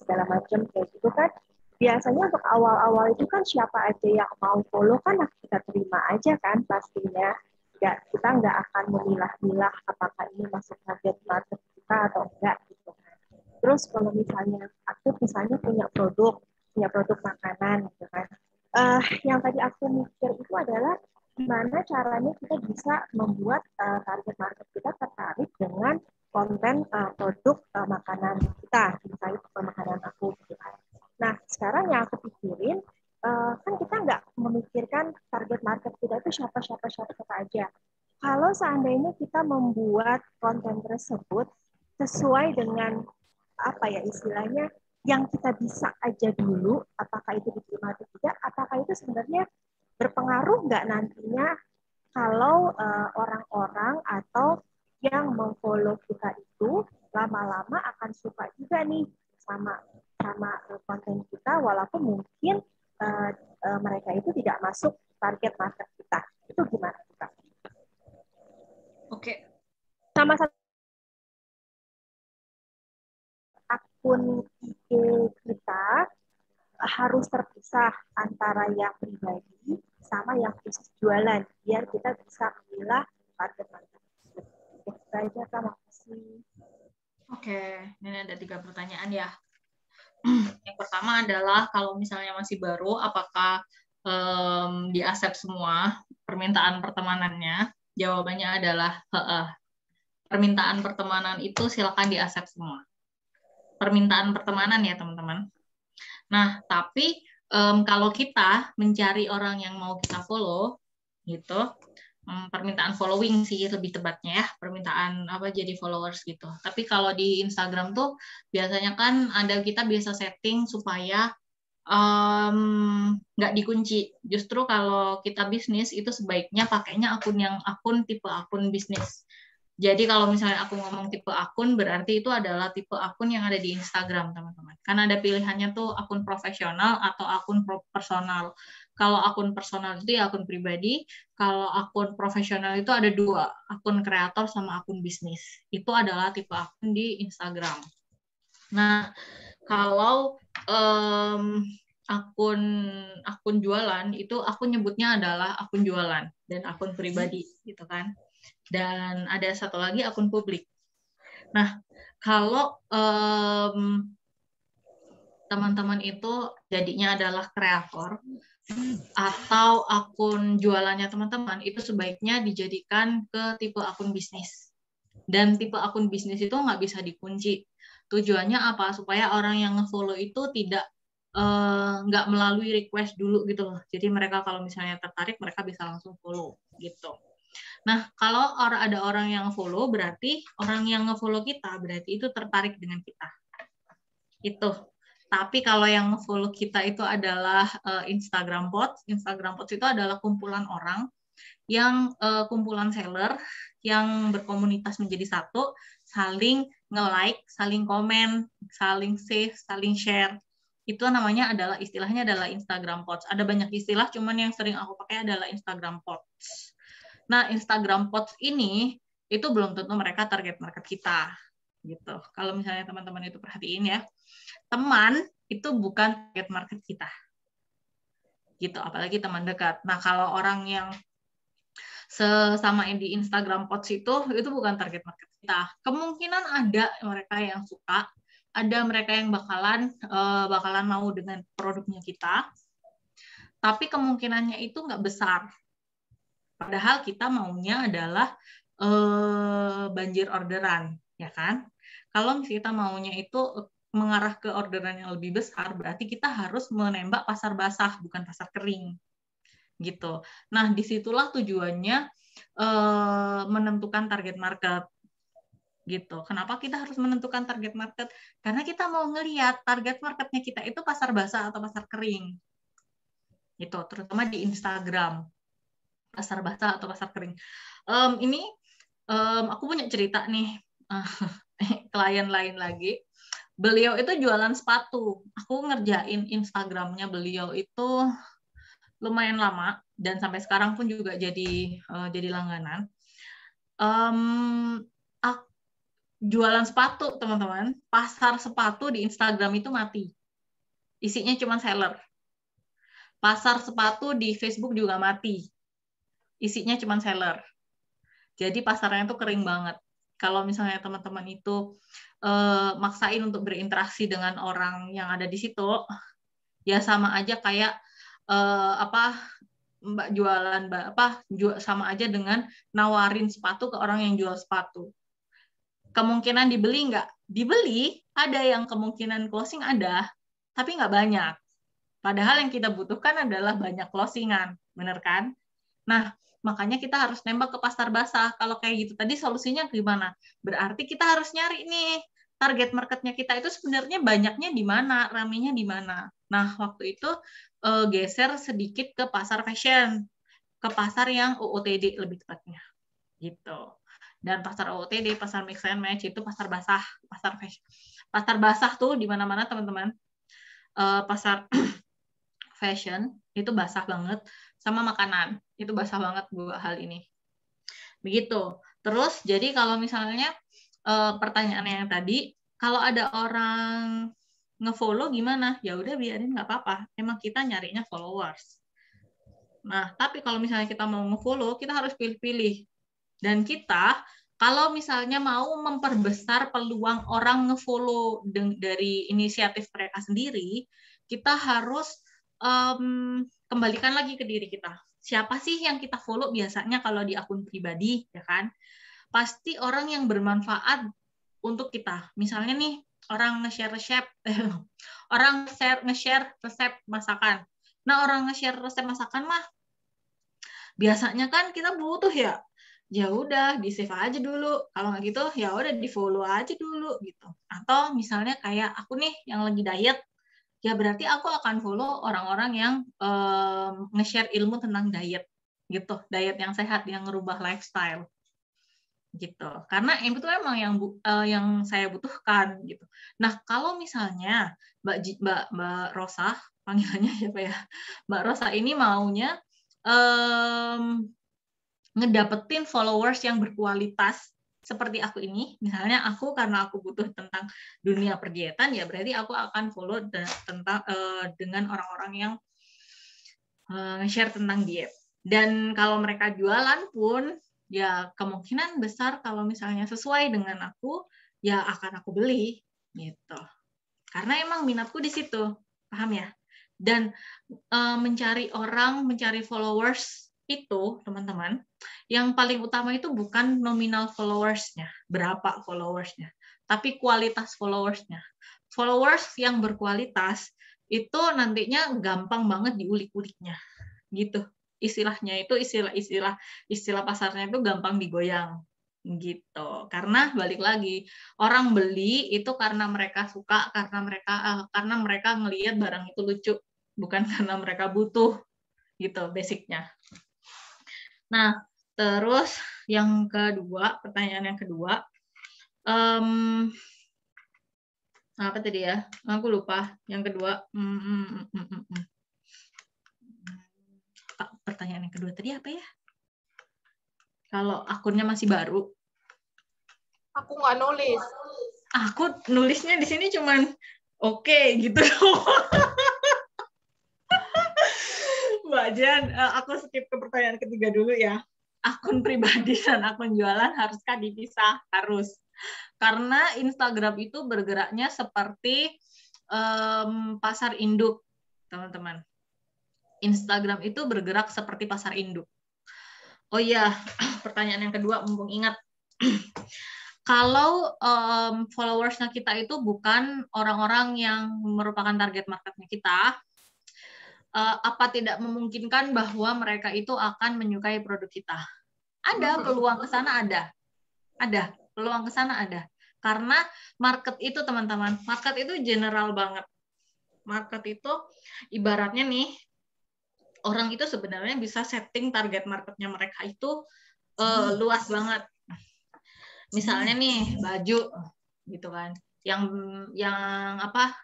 segala macam kayak gitu kan, biasanya untuk awal-awal itu kan siapa aja yang mau follow kan kita terima aja kan pastinya. Kita nggak akan memilah-milah apakah ini masuk target market kita atau enggak gitu kan. Terus kalau misalnya aku misalnya punya produk makanan gitu kan. Yang tadi aku mikir itu adalah gimana caranya kita bisa membuat target market kita tertarik dengan konten produk makanan kita, misalnya makanan aku gitu kan. Nah, sekarang yang aku pikirin kan kita nggak memikirkan target market kita itu siapa aja. Kalau seandainya kita membuat konten tersebut sesuai dengan apa ya istilahnya yang kita bisa aja dulu, apakah itu diterima atau tidak, apakah itu sebenarnya berpengaruh nggak nantinya kalau orang-orang atau yang memfollow kita itu lama-lama akan suka juga nih sama konten kita, walaupun mungkin mereka itu tidak masuk target market kita. Itu gimana kita? Oke. Sama satu akun IG kita harus terpisah antara yang pribadi sama yang khusus jualan biar kita bisa memilah target market. Itu aja Kak, makasih. Oke, ini ada 3 pertanyaan ya. Yang pertama adalah kalau misalnya masih baru, apakah di-accept semua permintaan pertemanannya? Jawabannya adalah permintaan pertemanan itu silakan di-accept semua. Permintaan pertemanan ya teman-teman. Nah, tapi kalau kita mencari orang yang mau kita follow, gitu, permintaan following sih lebih tepatnya ya, permintaan apa jadi followers gitu. Tapi kalau di Instagram tuh biasanya kan kita biasa setting supaya nggak dikunci. Justru kalau kita bisnis itu sebaiknya pakainya akun tipe akun bisnis. Jadi kalau misalnya aku ngomong tipe akun, berarti itu adalah tipe akun yang ada di Instagram, teman-teman. Karena ada pilihannya tuh akun profesional atau akun personal. Kalau akun personal itu ya akun pribadi, kalau akun profesional itu ada 2, akun kreator sama akun bisnis. Itu adalah tipe akun di Instagram. Nah, kalau akun jualan itu aku nyebutnya adalah akun jualan dan akun pribadi gitu kan. Dan ada satu lagi akun publik. Nah, kalau teman-teman itu jadinya adalah kreator atau akun jualannya teman-teman, itu sebaiknya dijadikan ke tipe akun bisnis. Dan tipe akun bisnis itu nggak bisa dikunci. Tujuannya apa? Supaya orang yang nge-follow itu tidak nggak melalui request dulu gitu loh. Jadi mereka kalau misalnya tertarik, mereka bisa langsung follow gitu. Nah, kalau ada orang yang follow, berarti orang yang nge-follow kita, berarti itu tertarik dengan kita. Itu. Tapi kalau yang nge-follow kita itu adalah Instagram bots. Instagram bots itu adalah kumpulan orang yang kumpulan seller yang berkomunitas menjadi satu, saling nge-like, saling komen, saling save, saling share. Itu namanya istilahnya adalah Instagram bots. Ada banyak istilah, cuman yang sering aku pakai adalah Instagram bots. Nah, Instagram bots ini itu belum tentu mereka target market kita. Gitu. Kalau misalnya teman-teman itu perhatiin ya, teman itu bukan target market kita. Gitu, apalagi teman dekat. Nah, kalau orang yang sesama di Instagram bots itu bukan target market kita. Kemungkinan ada mereka yang suka, ada mereka yang bakalan mau dengan produknya kita, tapi kemungkinannya itu nggak besar. Padahal kita maunya adalah banjir orderan ya kan? Kalau kita maunya itu mengarah ke orderan yang lebih besar, berarti kita harus menembak pasar basah, bukan pasar kering. Gitu. Nah, disitulah tujuannya menentukan target market. Gitu. Kenapa kita harus menentukan target market? Karena kita mau ngelihat target marketnya kita itu pasar basah atau pasar kering. Gitu, terutama di Instagram. Pasar basah atau pasar kering. Ini aku punya cerita nih. Klien lain lagi. Beliau itu jualan sepatu. Aku ngerjain Instagramnya beliau itu lumayan lama dan sampai sekarang pun juga jadi langganan. Jualan sepatu, teman-teman. Pasar sepatu di Instagram itu mati. Isinya cuma seller. Pasar sepatu di Facebook juga mati. Isinya cuma seller. Jadi pasarnya itu kering banget. Kalau misalnya teman-teman itu maksain untuk berinteraksi dengan orang yang ada di situ, ya sama aja kayak Mbak jualan sama aja dengan nawarin sepatu ke orang yang jual sepatu. Kemungkinan dibeli nggak? Dibeli, ada yang kemungkinan closing ada, tapi nggak banyak. Padahal yang kita butuhkan adalah banyak closingan, bener kan? Nah, makanya kita harus nembak ke pasar basah. Kalau kayak gitu tadi solusinya gimana? Berarti kita harus nyari nih, target marketnya kita itu sebenarnya banyaknya di mana, ramenya di mana. Nah, waktu itu geser sedikit ke pasar fashion, ke pasar yang OOTD lebih tepatnya. Gitu. Dan pasar OOTD, pasar mix and match itu pasar basah, pasar fashion. Pasar basah tuh di mana-mana teman-teman. Pasar fashion itu basah banget, sama makanan itu basah banget dua hal ini. Begitu. Terus jadi kalau misalnya pertanyaannya yang tadi, kalau ada orang ngefollow gimana? Ya udah biarin, nggak apa-apa. Emang kita nyarinya followers. Nah, tapi kalau misalnya kita mau ngefollow, kita harus pilih-pilih. Dan kita, kalau misalnya mau memperbesar peluang orang ngefollow dari inisiatif mereka sendiri, kita harus kembalikan lagi ke diri kita. Siapa sih yang kita follow biasanya kalau di akun pribadi, ya kan? Pasti orang yang bermanfaat untuk kita. Misalnya nih, orang nge-share resep masakan. Nah, orang nge-share resep masakan mah biasanya kan kita butuh ya udah di save aja dulu, kalau nggak gitu ya udah di follow aja dulu gitu. Atau misalnya kayak aku nih yang lagi diet, ya berarti aku akan follow orang-orang yang nge-share ilmu tentang diet gitu, diet yang sehat, yang ngerubah lifestyle gitu, karena itu emang yang saya butuhkan gitu. Nah, kalau misalnya Mbak Rosa, panggilannya siapa ya, Mbak Rosa ini maunya ngedapetin followers yang berkualitas seperti aku ini, misalnya aku karena aku butuh tentang dunia perdiettan, ya berarti aku akan follow dengan orang-orang yang nge-share tentang diet. Dan kalau mereka jualan pun, ya kemungkinan besar kalau misalnya sesuai dengan aku, ya akan aku beli gitu. Karena emang minatku di situ, paham ya? Dan mencari followers itu, teman-teman, yang paling utama itu bukan nominal followersnya, berapa followersnya, tapi kualitas followersnya. Followers yang berkualitas itu nantinya gampang banget diulik-uliknya, gitu. Istilahnya itu istilah pasarnya itu gampang digoyang, gitu. Karena balik lagi, orang beli itu karena mereka suka, karena mereka ngelihat barang itu lucu, bukan karena mereka butuh, gitu basicnya. Nah, terus yang kedua, pertanyaan yang kedua, apa tadi ya? Aku lupa. Yang kedua, pertanyaan yang kedua tadi apa ya? Kalau akunnya masih baru. Aku nggak nulis. Aku nulisnya di sini cuman oke, gitu. Mbak Jan, aku skip ke pertanyaan ketiga dulu ya. Akun pribadi dan akun jualan haruskah dipisah? Harus. Karena Instagram itu bergeraknya seperti pasar induk, teman-teman. Instagram itu bergerak seperti pasar induk. Oh iya, pertanyaan yang kedua, mumpung ingat. Kalau followersnya kita itu bukan orang-orang yang merupakan target marketnya kita, apa tidak memungkinkan bahwa mereka itu akan menyukai produk kita? Ada peluang ke sana, ada peluang ke sana ada. Karena market itu teman-teman, market itu general banget. Market itu ibaratnya nih, orang itu sebenarnya bisa setting target marketnya mereka itu luas banget. Misalnya nih baju gitu kan, yang apa,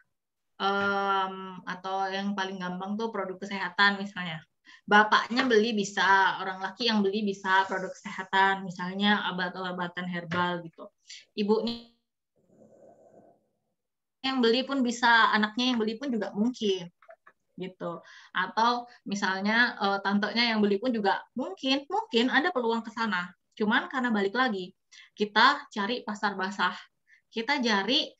atau yang paling gampang tuh produk kesehatan misalnya. Bapaknya beli bisa, orang laki yang beli bisa produk kesehatan, misalnya obat-obatan herbal gitu. Ibunya yang beli pun bisa, anaknya yang beli pun juga mungkin gitu. Atau misalnya tantenya yang beli pun juga mungkin ada peluang ke sana. Cuman karena balik lagi, kita cari pasar basah. Kita cari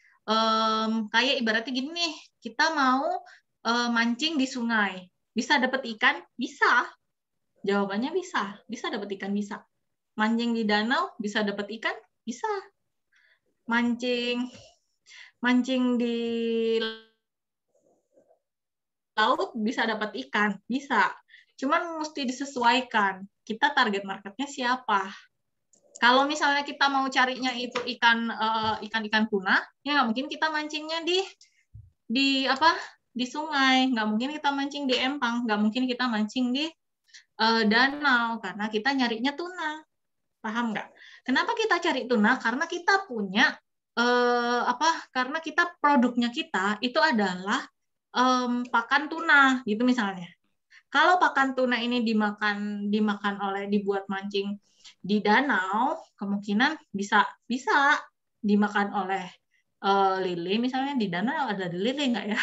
kayak ibaratnya gini nih, kita mau mancing di sungai. Bisa dapat ikan? Bisa. Jawabannya bisa dapat ikan, bisa. Mancing di danau bisa dapat ikan? Bisa. Mancing di laut bisa dapat ikan, bisa. Cuman mesti disesuaikan. Kita target marketnya siapa? Kalau misalnya kita mau carinya itu ikan tuna, ya nggak mungkin kita mancingnya di sungai, nggak mungkin kita mancing di empang, nggak mungkin kita mancing di danau, karena kita nyarinya tuna. Paham nggak? Kenapa kita cari tuna? Karena kita punya karena kita produknya kita itu adalah pakan tuna gitu misalnya. Kalau pakan tuna ini dimakan oleh dibuat mancing di danau, kemungkinan bisa dimakan oleh lele misalnya. Di danau ada lele nggak ya?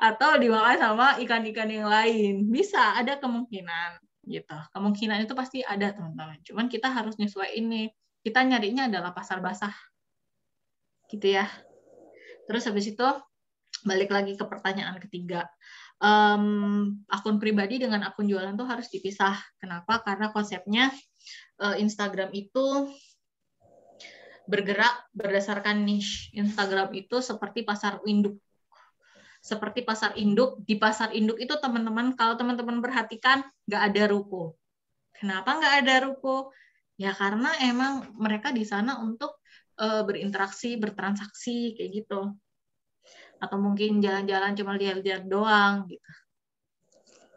Atau dimakan sama ikan-ikan yang lain, bisa, ada kemungkinan gitu. Kemungkinan itu pasti ada teman-teman. Cuman kita harus nyesuaiin nih. Kita nyarinya adalah pasar basah gitu ya. Terus habis itu balik lagi ke pertanyaan ketiga. Akun pribadi dengan akun jualan tuh harus dipisah. Kenapa? Karena konsepnya Instagram itu bergerak berdasarkan niche. Instagram itu seperti pasar induk. Seperti pasar induk. Di pasar induk itu teman-teman, kalau teman-teman perhatikan, nggak ada ruko. Kenapa nggak ada ruko? Ya karena emang mereka di sana untuk berinteraksi, bertransaksi, kayak gitu. Atau mungkin jalan-jalan cuma lihat-lihat doang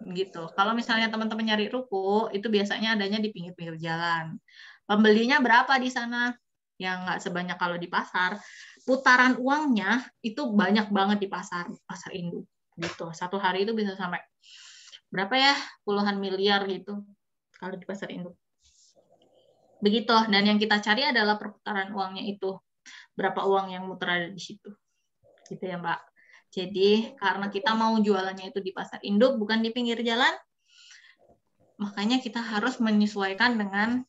gitu. Kalau misalnya teman-teman nyari ruko, itu biasanya adanya di pinggir-pinggir jalan. Pembelinya berapa di sana? Yang nggak sebanyak kalau di pasar. Putaran uangnya itu banyak banget di pasar induk gitu. Satu hari itu bisa sampai berapa ya? Puluhan miliar gitu kalau di pasar induk. Begitu. Dan yang kita cari adalah perputaran uangnya itu. Berapa uang yang muter ada di situ. Gitu ya, Mbak. Jadi, karena kita mau jualannya itu di pasar induk, bukan di pinggir jalan, makanya kita harus menyesuaikan dengan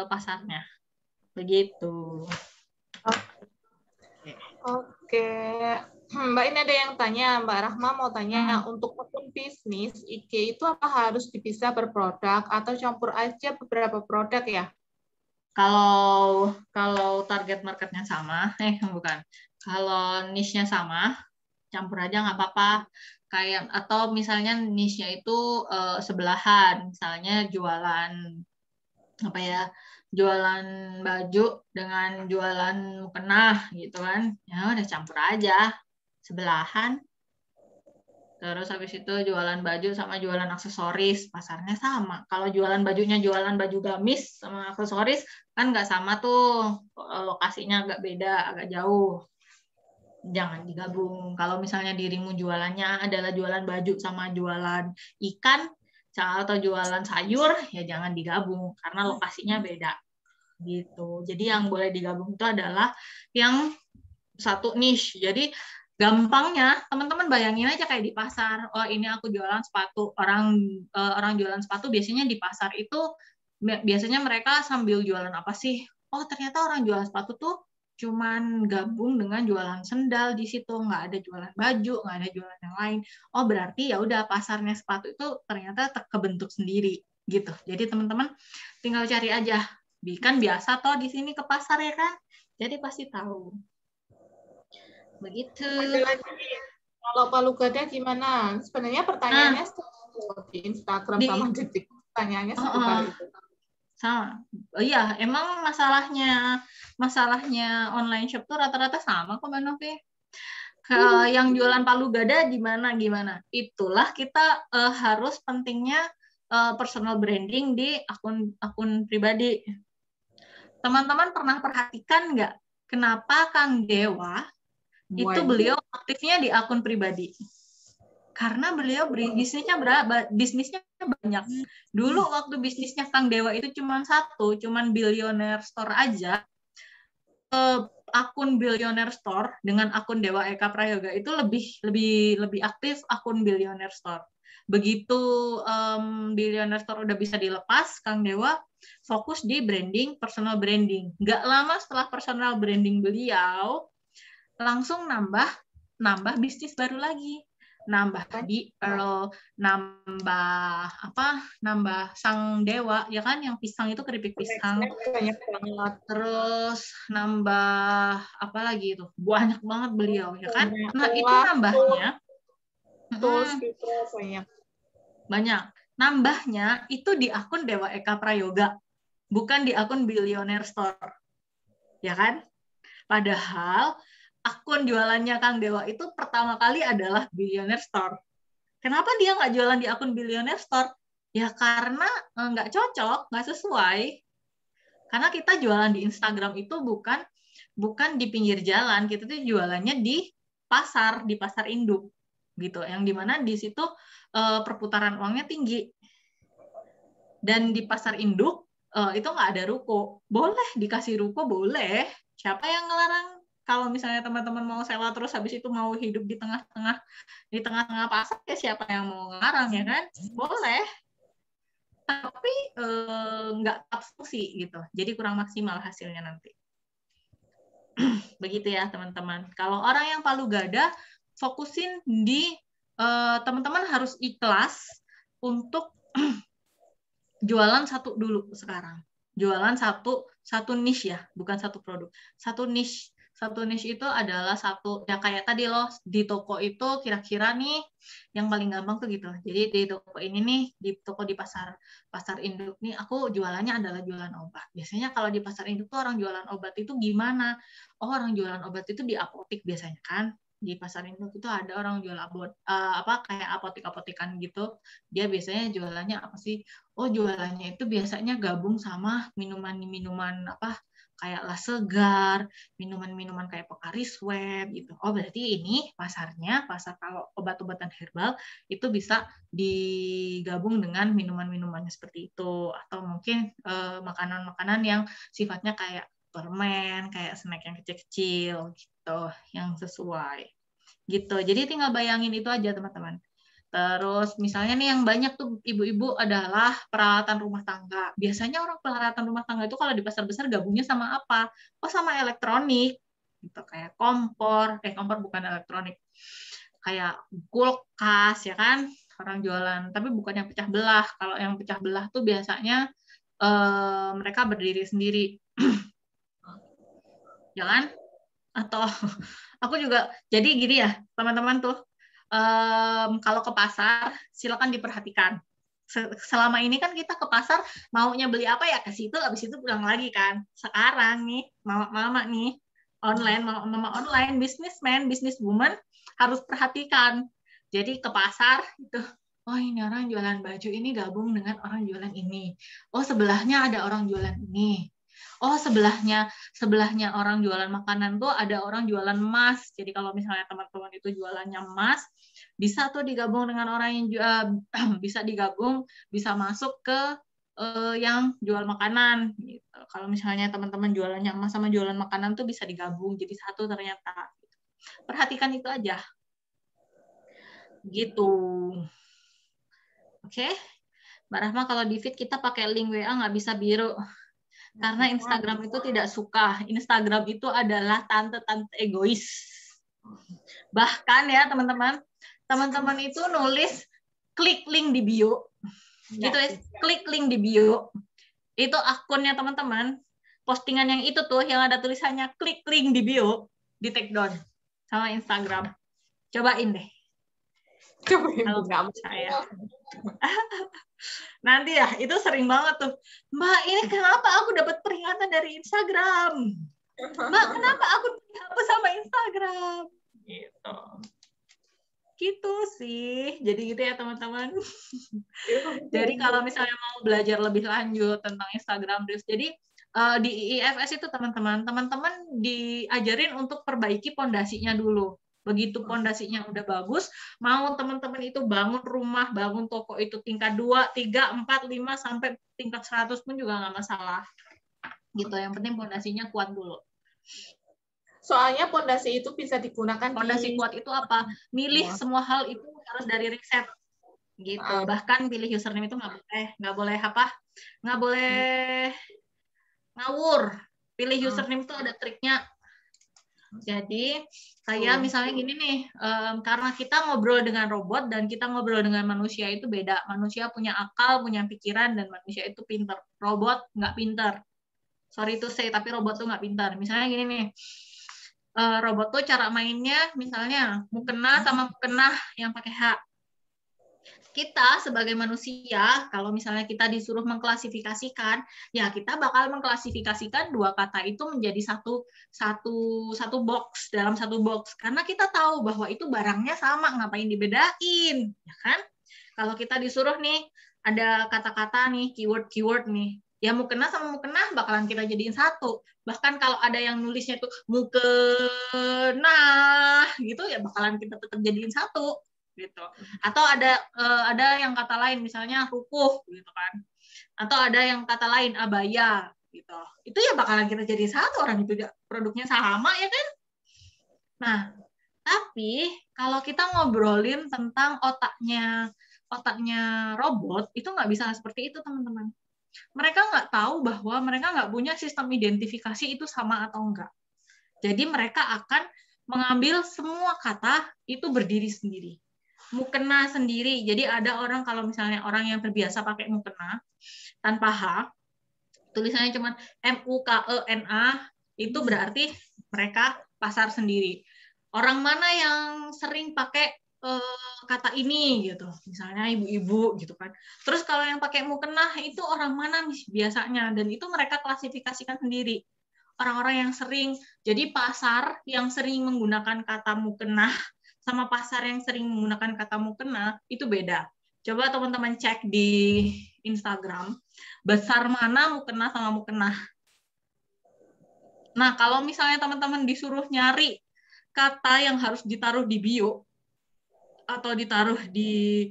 pasarnya. Begitu. Oke. Mbak, ini ada yang tanya, Mbak Rahma mau tanya, untuk akun bisnis IG itu apa harus dipisah per produk atau campur aja beberapa produk ya? Kalau target marketnya sama, bukan. Kalau niche-nya sama, campur aja nggak apa-apa. Kayak atau misalnya niche-nya itu sebelahan, misalnya jualan apa ya? Jualan baju dengan jualan mukena gitu kan. Ya udah campur aja. Sebelahan. Terus habis itu jualan baju sama jualan aksesoris, pasarnya sama. Kalau jualan bajunya jualan baju gamis sama aksesoris, kan nggak sama tuh, lokasinya agak beda, agak jauh. Jangan digabung. Kalau misalnya dirimu jualannya adalah jualan baju sama jualan ikan, atau jualan sayur, ya jangan digabung, karena lokasinya beda. Gitu. Jadi yang boleh digabung itu adalah yang satu niche. Jadi gampangnya teman-teman bayangin aja kayak di pasar. Oh, ini aku jualan sepatu. Orang jualan sepatu biasanya di pasar itu biasanya mereka sambil jualan apa sih? Oh, ternyata orang jualan sepatu tuh cuman gabung dengan jualan sendal di situ, nggak ada jualan baju, nggak ada jualan yang lain. Oh, berarti ya udah pasarnya sepatu itu ternyata kebentuk sendiri gitu. Jadi teman-teman tinggal cari aja Kan biasa toh di sini ke pasar ya kan, jadi pasti tahu. Begitu. Kalau Palu Gada gimana? Sebenarnya pertanyaannya di Instagram sama di TikTok, pertanyaannya seputar itu. Sama. Iya, emang masalahnya online shop tuh rata-rata sama kok Mbak Novi. Yang jualan Palu Gada gimana? Itulah kita harus pentingnya personal branding di akun pribadi. Teman-teman pernah perhatikan nggak kenapa Kang Dewa itu beliau aktifnya di akun pribadi? Karena beliau bisnisnya banyak. Dulu waktu bisnisnya Kang Dewa itu cuma Billionaire Store aja. Akun Billionaire Store dengan akun Dewa Eka Prayoga itu lebih aktif akun Billionaire Store. Begitu Billionaire Store udah bisa dilepas, Kang Dewa fokus di personal branding. Nggak lama setelah personal branding beliau, langsung nambah bisnis baru lagi. Nambah Sang Dewa ya kan, yang pisang itu keripik pisang. Banyak banget. Terus nambah apa lagi itu? Banyak banget beliau ya kan. Nah, itu nambahnya banyak. Nambahnya itu di akun Dewa Eka Prayoga, bukan di akun Billionaire Store. Ya kan? Padahal akun jualannya Kang Dewa itu pertama kali adalah Billionaire Store. Kenapa dia nggak jualan di akun Billionaire Store? Ya karena nggak cocok, nggak sesuai. Karena kita jualan di Instagram itu bukan di pinggir jalan, kita tuh jualannya di pasar induk gitu. Yang dimana di situ perputaran uangnya tinggi. Dan di pasar induk itu nggak ada ruko. Boleh dikasih ruko, boleh. Siapa yang ngelarang? Kalau misalnya teman-teman mau sewa terus habis itu mau hidup di tengah-tengah pasar, ya siapa yang mau ngelarang ya kan? Boleh. Tapi nggak tepat fungsi gitu. Jadi kurang maksimal hasilnya nanti. Begitu ya teman-teman. Kalau orang yang Palu Gada, fokusin di teman-teman harus ikhlas untuk jualan satu dulu sekarang. Jualan satu niche ya, bukan satu produk. Satu niche itu adalah ya kayak tadi loh, di toko itu kira-kira nih yang paling gampang tuh gitu. Jadi di toko ini nih, di toko di pasar induk nih, aku jualannya adalah jualan obat. Biasanya kalau di pasar induk tuh orang jualan obat itu gimana? Oh, orang jualan obat itu di apotik biasanya kan. Di pasar induk itu ada orang jual kayak apotek-apotekan gitu. Dia biasanya jualannya apa sih? Oh, jualannya itu biasanya gabung sama minuman-minuman kayak Lasegar, minuman-minuman kayak Pocari Sweat gitu. Oh, berarti ini pasar kalau obat-obatan herbal itu bisa digabung dengan minuman-minuman seperti itu, atau mungkin makanan-makanan yang sifatnya kayak permen, kayak snack yang kecil-kecil gitu, yang sesuai gitu. Jadi tinggal bayangin itu aja teman-teman. Terus misalnya nih yang banyak tuh ibu-ibu adalah peralatan rumah tangga. Biasanya orang peralatan rumah tangga itu kalau di pasar besar gabungnya sama apa? Oh, sama elektronik. Gitu, kayak kompor bukan elektronik. Kayak kulkas ya kan, orang jualan, tapi bukan yang pecah belah. Kalau yang pecah belah tuh biasanya mereka berdiri sendiri. Ya kan? Atau aku juga jadi gini ya, teman-teman tuh. Kalau ke pasar, silakan diperhatikan. Selama ini kan kita ke pasar maunya beli apa ya ke situ, habis itu pulang lagi kan. Sekarang nih, mama nih mama online, businessman, businesswoman harus perhatikan. Jadi ke pasar itu, oh ini orang jualan baju ini gabung dengan orang jualan ini. Oh sebelahnya ada orang jualan ini. Oh sebelahnya orang jualan makanan tuh ada orang jualan emas. Jadi kalau misalnya teman-teman itu jualannya emas, bisa tuh digabung dengan orang yang bisa masuk ke yang jual makanan. Gitu. Kalau misalnya teman-teman jualannya emas sama jualan makanan tuh bisa digabung jadi satu ternyata. Perhatikan itu aja. Gitu. Oke. Mbak Rahma, kalau di feed kita pakai link WA nggak bisa biru. Karena Instagram itu tidak suka. Instagram itu adalah tante-tante egois. Bahkan ya teman-teman itu nulis klik link di bio. Gitu ya, klik link di bio. Itu akunnya teman-teman. Postingan yang itu tuh yang ada tulisannya klik link di bio, di take down sama Instagram. Cobain deh. Kalau saya. Nanti ya, itu sering banget tuh. Mbak, ini kenapa aku dapat peringatan dari Instagram? Mbak, kenapa aku dihapus sama Instagram? Gitu. Gitu sih. Jadi gitu ya teman-teman. Jadi kalau misalnya mau belajar lebih lanjut tentang Instagram Reels, jadi di IFS itu teman-teman diajarin untuk perbaiki pondasinya dulu. Begitu pondasinya udah bagus, mau teman-teman itu bangun rumah, bangun toko itu tingkat 2, 3, 4, 5 sampai tingkat 100 pun juga nggak masalah. Gitu. Yang penting pondasinya kuat dulu. Soalnya pondasi itu bisa digunakan. Pondasi kuat itu apa? Milih semua hal itu harus dari riset. Gitu. Bahkan pilih username itu nggak boleh ngawur. Pilih username itu ada triknya. Jadi kayak misalnya gini nih, karena kita ngobrol dengan robot dan kita ngobrol dengan manusia itu beda. Manusia punya akal, punya pikiran, dan manusia itu pinter. Robot nggak pinter. Sorry to say, tapi robot tuh nggak pinter. Misalnya gini nih, robot tuh cara mainnya misalnya mukena sama mukena yang pakai H. Kita sebagai manusia, kalau misalnya kita disuruh mengklasifikasikan, ya kita bakal mengklasifikasikan dua kata itu menjadi satu box, dalam satu box. Karena kita tahu bahwa itu barangnya sama, ngapain dibedain, ya kan? Kalau kita disuruh nih, ada kata-kata nih, keyword nih, ya mukena sama mukena bakalan kita jadiin satu. Bahkan kalau ada yang nulisnya tuh mukena gitu, ya bakalan kita tetap jadiin satu. Gitu. Atau ada yang kata lain misalnya rukuh gitu kan, atau ada yang kata lain abaya gitu, itu ya bakalan kita jadi satu, orang itu produknya sama ya kan. Nah tapi kalau kita ngobrolin tentang otaknya robot, itu nggak bisa seperti itu teman-teman. Mereka nggak tahu bahwa mereka nggak punya sistem identifikasi itu sama atau enggak. Jadi mereka akan mengambil semua kata itu berdiri sendiri. Mukena sendiri. Jadi ada orang, kalau misalnya orang yang terbiasa pakai mukena tanpa H, tulisannya cuma MUKENA, itu berarti mereka pasar sendiri. Orang mana yang sering pakai kata ini gitu, misalnya ibu-ibu gitu kan. Terus kalau yang pakai mukena itu orang mana biasanya, dan itu mereka klasifikasikan sendiri. Orang-orang yang sering, jadi pasar yang sering menggunakan kata mukena sama pasar yang sering menggunakan kata mukena itu beda. Coba teman-teman cek di Instagram, besar mana mukena sama mukena. Nah, kalau misalnya teman-teman disuruh nyari kata yang harus ditaruh di bio atau ditaruh di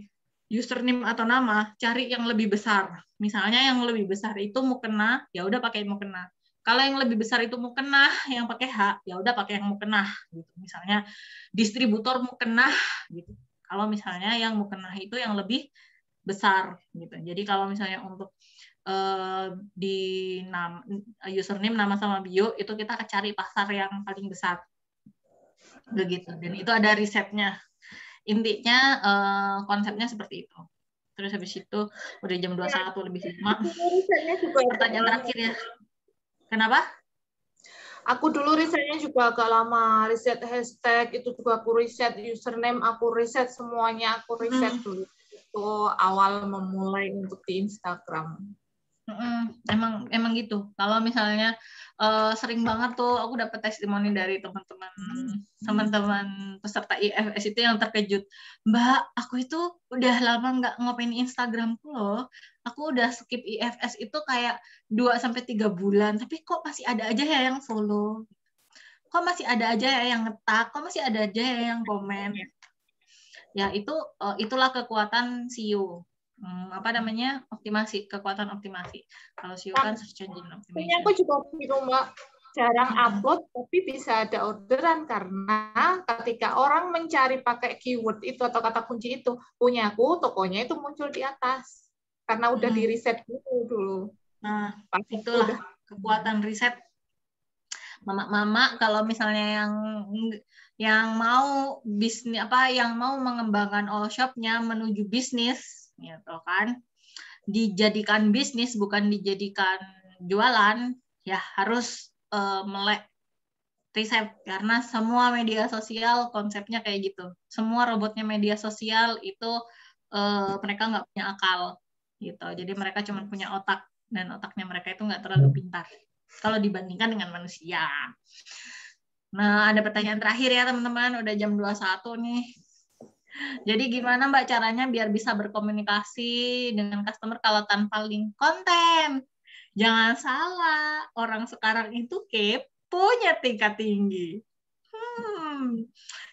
username atau nama, cari yang lebih besar. Misalnya yang lebih besar itu mukena, ya udah pakai mukena. Kalau yang lebih besar itu mukena, yang pakai H, ya udah pakai yang mukena. Gitu. Misalnya distributor mukena, gitu. Kalau misalnya yang mukena itu yang lebih besar, gitu. Jadi kalau misalnya untuk di username, nama sama bio itu kita cari pasar yang paling besar, begitu. Dan itu ada risetnya. Intinya konsepnya seperti itu. Terus habis itu udah jam 21 lebih 5. Pertanyaan terakhir ya. Kenapa? Aku dulu risetnya juga agak lama, riset hashtag itu juga aku riset, username aku riset, semuanya aku riset dulu. Itu awal memulai untuk di Instagram. Emang gitu. Kalau misalnya sering banget tuh aku dapat testimoni dari teman-teman peserta IFS itu yang terkejut. Mbak, aku itu udah lama nggak ngopain Instagramku loh. Aku udah skip IFS itu kayak 2-3 bulan, tapi kok masih ada aja ya yang follow. Kok masih ada aja ya yang nge-tag, kok masih ada aja ya yang komen. Ya itulah kekuatan SEO. Kekuatan optimasi. Kalau SEO kan search engine optimization. Aku juga di rumah jarang upload, tapi bisa ada orderan karena ketika orang mencari pakai keyword itu atau kata kunci itu, punyaku, tokonya itu muncul di atas karena udah di riset dulu. Nah, itulah kekuatan riset. Mama kalau misalnya yang mau bisnis yang mau mengembangkan all shop-nya menuju bisnis gitu kan. dijadikan bisnis, bukan dijadikan jualan, ya harus melek riset, karena semua media sosial konsepnya kayak gitu. Semua robotnya media sosial itu mereka nggak punya akal gitu. Jadi mereka cuma punya otak, dan otaknya mereka itu nggak terlalu pintar kalau dibandingkan dengan manusia. Nah, ada pertanyaan terakhir ya teman-teman, udah jam 21 nih. Jadi gimana Mbak caranya biar bisa berkomunikasi dengan customer kalau tanpa link konten? Jangan salah, orang sekarang itu keponya tingkat tinggi.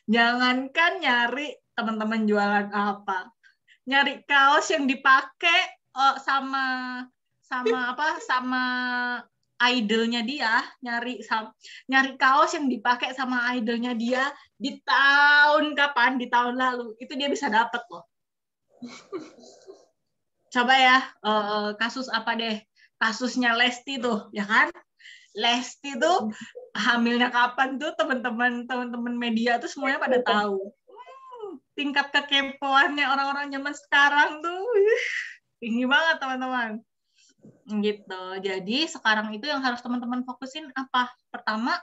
Jangankan nyari teman-teman jualan apa, nyari kaos yang dipakai sama idolnya dia, nyari kaos yang dipakai sama idolnya dia di tahun kapan, di tahun lalu, itu dia bisa dapat loh. Coba ya, kasus apa deh, kasusnya Lesti tuh, ya kan? Lesti tuh hamilnya kapan tuh, teman-teman media tuh semuanya pada tahu. Tingkat kekepoannya orang-orang zaman sekarang tuh tinggi banget teman-teman. Gitu. Jadi sekarang itu yang harus teman-teman fokusin apa? Pertama,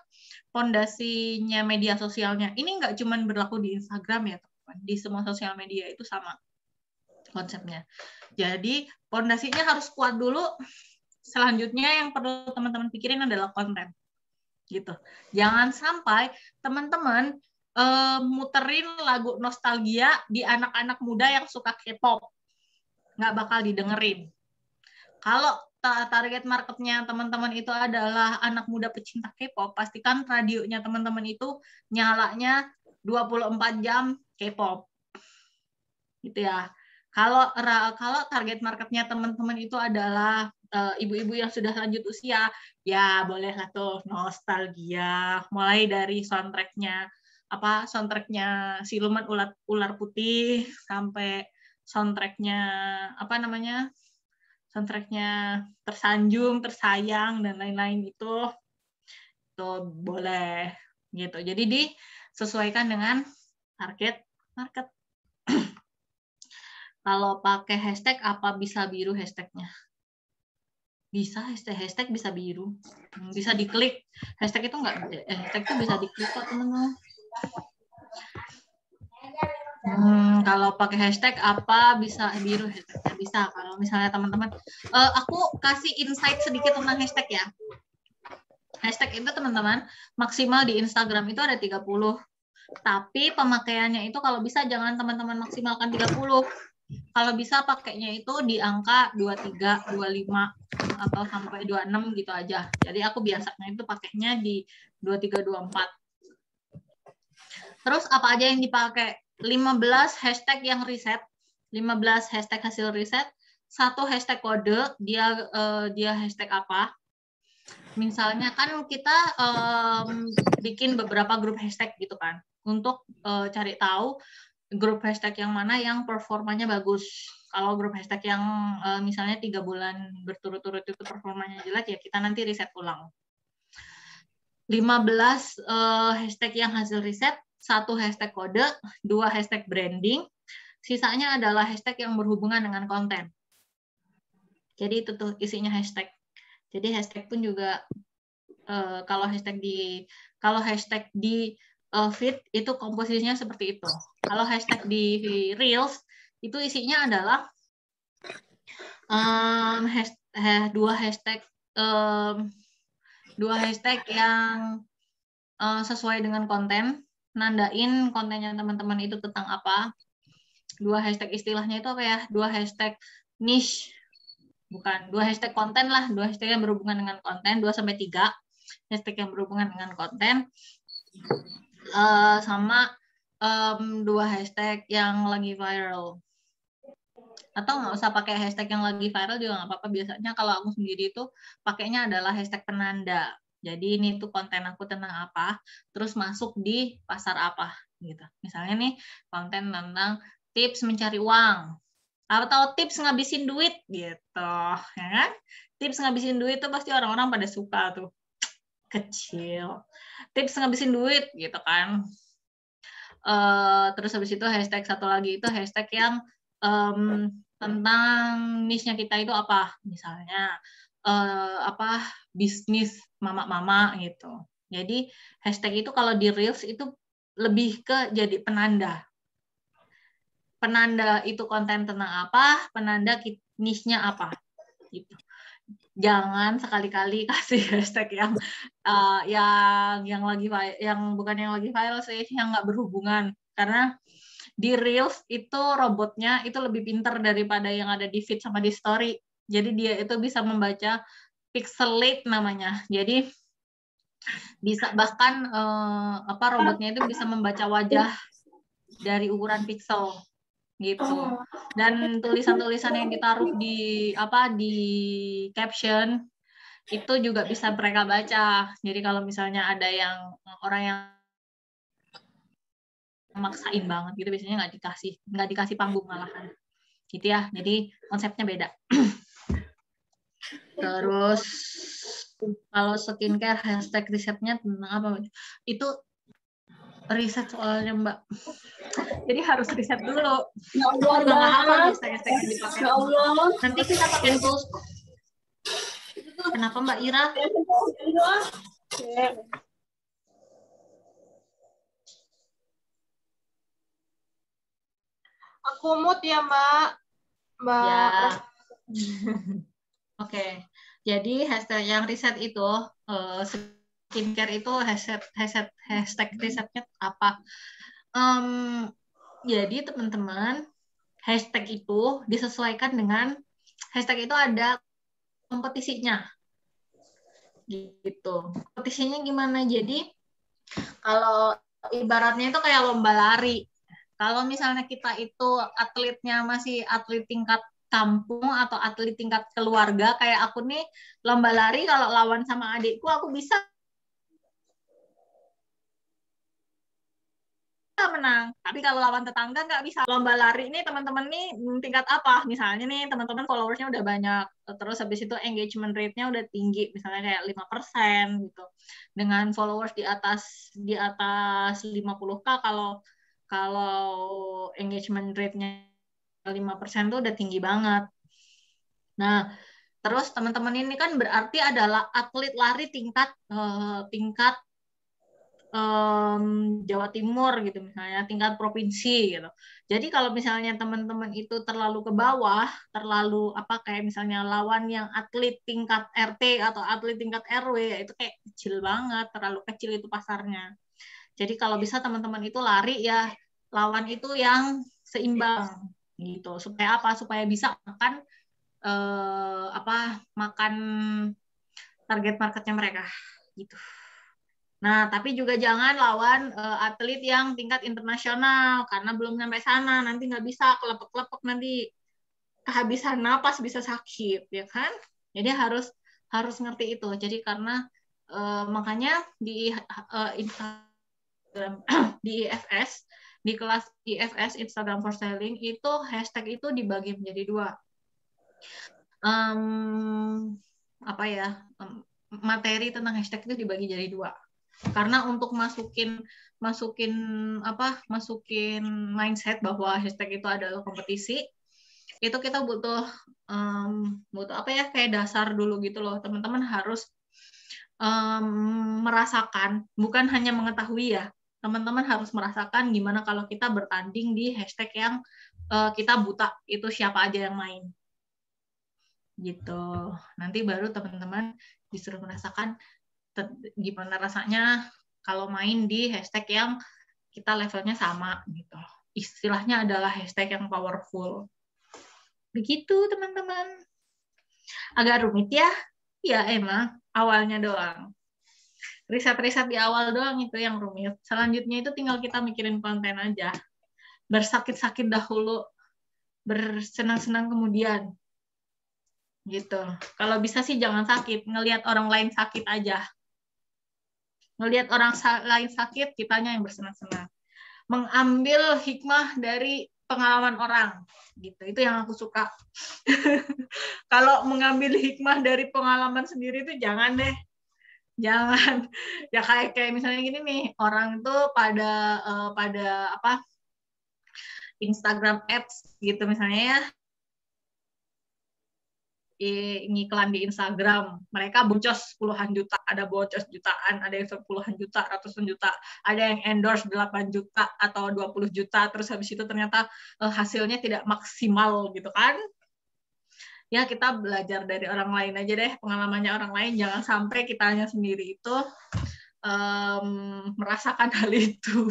fondasinya media sosialnya. Ini nggak cuma berlaku di Instagram ya teman-teman. Di semua sosial media itu sama konsepnya. Jadi fondasinya harus kuat dulu. Selanjutnya yang perlu teman-teman pikirin adalah konten. Gitu. Jangan sampai teman-teman muterin lagu nostalgia di anak-anak muda yang suka K-pop. Nggak bakal didengerin. Kalau target marketnya teman-teman itu adalah anak muda pecinta K-pop, pastikan radionya teman-teman itu nyalanya 24 jam K-pop. Gitu ya. Kalau target marketnya teman-teman itu adalah ibu-ibu yang sudah lanjut usia, ya bolehlah tuh nostalgia, mulai dari soundtracknya Siluman Ular Putih sampai soundtracknya Tersanjung, Tersayang, dan lain-lain itu boleh gitu. Jadi disesuaikan dengan target market. Kalau pakai hashtag apa bisa biru hashtagnya? Bisa, hashtag bisa biru. Bisa diklik. Hashtag itu hashtag itu bisa diklik kok teman-teman. Kalau pakai hashtag apa bisa biru hashtagnya? Bisa. Kalau misalnya teman-teman, aku kasih insight sedikit tentang hashtag ya. Hashtag itu teman-teman maksimal di Instagram itu ada 30. Tapi pemakaiannya itu kalau bisa jangan teman-teman maksimalkan 30. Kalau bisa pakainya itu di angka 23, 25 atau sampai 26 gitu aja. Jadi aku biasanya itu pakainya di 23, 24. Terus apa aja yang dipakai? 15 hashtag yang riset, 15 hashtag hasil riset, 1 hashtag kode, dia hashtag apa? Misalnya kan kita bikin beberapa grup hashtag gitu kan, untuk cari tahu grup hashtag yang mana yang performanya bagus. Kalau grup hashtag yang misalnya 3 bulan berturut-turut itu performanya jelek, ya kita nanti riset ulang. 15 hashtag yang hasil riset, 1 hashtag kode, 2 hashtag branding, sisanya adalah hashtag yang berhubungan dengan konten. Jadi itu tuh isinya hashtag. Jadi hashtag pun juga kalau hashtag di feed itu komposisinya seperti itu. Kalau hashtag di Reels itu isinya adalah 2 hashtag yang sesuai dengan konten, nandain kontennya teman-teman itu tentang apa. 2 hashtag istilahnya itu apa ya? 2 hashtag niche. Bukan, 2 hashtag konten lah, 2 hashtag yang berhubungan dengan konten, 2-3 hashtag yang berhubungan dengan konten, sama 2 hashtag yang lagi viral. Atau nggak usah pakai hashtag yang lagi viral juga nggak apa-apa. Biasanya kalau aku sendiri itu pakainya adalah hashtag penanda. Jadi ini tuh konten aku tentang apa, terus masuk di pasar apa gitu. Misalnya nih konten tentang tips mencari uang atau tips ngabisin duit gitu, ya kan? Tips ngabisin duit tuh pasti orang-orang pada suka tuh. Kecil. Tips ngabisin duit gitu kan. Terus habis itu hashtag satu lagi itu hashtag yang tentang niche-nya kita itu apa, misalnya bisnis mama-mama gitu. Jadi hashtag itu kalau di Reels itu lebih ke jadi penanda. Penanda itu konten tentang apa, penanda niche-nya apa gitu. Jangan sekali-kali kasih hashtag yang bukan yang lagi viral sih, yang nggak berhubungan, karena di Reels itu robotnya itu lebih pintar daripada yang ada di feed sama di story. Jadi dia itu bisa membaca pixelate namanya. Jadi bisa bahkan robotnya itu bisa membaca wajah dari ukuran pixel gitu. Dan tulisan-tulisan yang ditaruh di caption itu juga bisa mereka baca. Jadi kalau misalnya ada yang orang yang maksain banget gitu, biasanya nggak dikasih panggung malahan gitu ya. Jadi konsepnya beda. Terus kalau skincare hashtag risetnya tentang apa? Itu riset soalnya Mbak. Jadi harus riset dulu. Aku juga nggak hafal hashtag yang dipakai. Nanti kita pakai tools. Kenapa Mbak Ira? Aku mute ya Mbak. Ya. Oke. Jadi hashtag yang riset itu skincare itu hashtag risetnya apa? Jadi teman-teman, hashtag itu disesuaikan dengan hashtag itu ada kompetisinya. Gitu. Kompetisinya gimana? Jadi kalau ibaratnya itu kayak lomba lari. Kalau misalnya kita itu atletnya masih atlet tingkat kampung atau atlet tingkat keluarga, kayak aku nih lomba lari kalau lawan sama adikku aku bisa menang. Tapi kalau lawan tetangga nggak bisa. Lomba lari ini teman-teman nih tingkat apa? Misalnya nih teman-teman followersnya udah banyak, terus habis itu engagement rate-nya udah tinggi, misalnya kayak 5% gitu. Dengan followers di atas 50K, kalau engagement rate-nya 5% tuh udah tinggi banget. Nah, terus teman-teman ini kan berarti adalah atlet lari tingkat Jawa Timur gitu misalnya, tingkat provinsi gitu. Jadi kalau misalnya teman-teman itu terlalu ke bawah, terlalu kayak misalnya lawan yang atlet tingkat RT atau atlet tingkat RW, ya itu kayak kecil banget, terlalu kecil itu pasarnya. Jadi kalau bisa teman-teman itu lari ya lawan itu yang seimbang gitu. Supaya apa? Supaya bisa makan makan target marketnya mereka gitu. Nah, tapi juga jangan lawan atlet yang tingkat internasional, karena belum sampai sana, nanti nggak bisa, kelepek-kelepek nanti kehabisan napas, bisa sakit, ya kan? Jadi harus ngerti itu. Jadi karena makanya di Instagram, di IFS, di kelas IFS, Instagram for Selling, itu hashtag itu dibagi menjadi 2. Materi tentang hashtag itu dibagi jadi 2. Karena untuk masukin mindset bahwa hashtag itu adalah kompetisi, itu kita butuh kayak dasar dulu gitu loh. Teman-teman harus merasakan, bukan hanya mengetahui ya. Teman-teman harus merasakan gimana kalau kita bertanding di hashtag yang kita buta, itu siapa aja yang main. Gitu. Nanti baru teman-teman disuruh merasakan gimana rasanya kalau main di hashtag yang kita levelnya sama gitu. Istilahnya adalah hashtag yang powerful. Begitu teman-teman. Agak rumit ya? Ya emang awalnya doang. Riset-riset di awal doang itu yang rumit. Selanjutnya itu tinggal kita mikirin konten aja. Bersakit-sakit dahulu, bersenang-senang kemudian. Gitu. Kalau bisa sih jangan sakit, ngelihat orang lain sakit aja. Ngelihat orang lain sakit, kitanya yang bersenang-senang. Mengambil hikmah dari pengalaman orang, gitu. Itu yang aku suka. Kalau mengambil hikmah dari pengalaman sendiri itu jangan deh. Jangan. Ya kayak misalnya gini nih, orang tuh pada Instagram ads gitu misalnya ya. ngiklan di Instagram, mereka boncos puluhan juta, ada boncos jutaan, ada yang puluhan juta, ratusan juta, ada yang endorse 8 juta atau 20 juta, terus habis itu ternyata hasilnya tidak maksimal gitu kan. Ya kita belajar dari orang lain aja deh, pengalamannya orang lain, jangan sampai kitanya sendiri itu merasakan hal itu.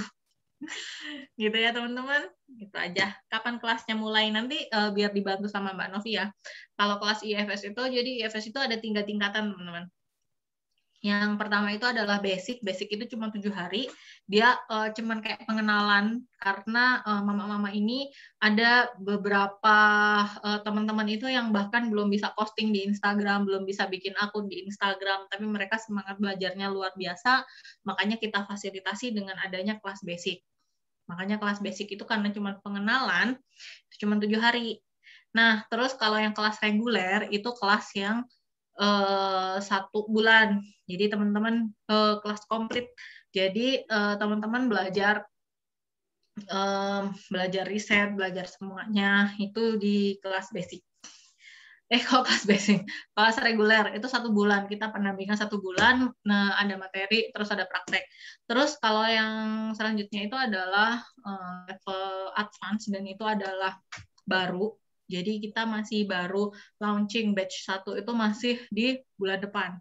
Gitu ya teman-teman, gitu aja. Kapan kelasnya mulai nanti biar dibantu sama Mbak Novi ya. Kalau kelas IFS itu, jadi IFS itu ada 3 tingkatan teman-teman. Yang pertama itu adalah basic itu cuma 7 hari, dia cuman kayak pengenalan, karena mama-mama ini ada beberapa teman-teman itu yang bahkan belum bisa posting di Instagram, belum bisa bikin akun di Instagram, tapi mereka semangat belajarnya luar biasa, makanya kita fasilitasi dengan adanya kelas basic. Makanya kelas basic itu karena cuma pengenalan, cuma 7 hari. Nah, terus kalau yang kelas reguler, itu kelas yang 1 bulan. Jadi teman-teman kelas komplit. Jadi teman-teman belajar riset, belajar semuanya, itu di kelas basic. Kalau kelas basic, kelas reguler itu 1 bulan, kita pendampingan 1 bulan, nah ada materi, terus ada praktek. Terus kalau yang selanjutnya itu adalah level advance, dan itu adalah baru, jadi kita masih baru launching batch 1 itu masih di bulan depan,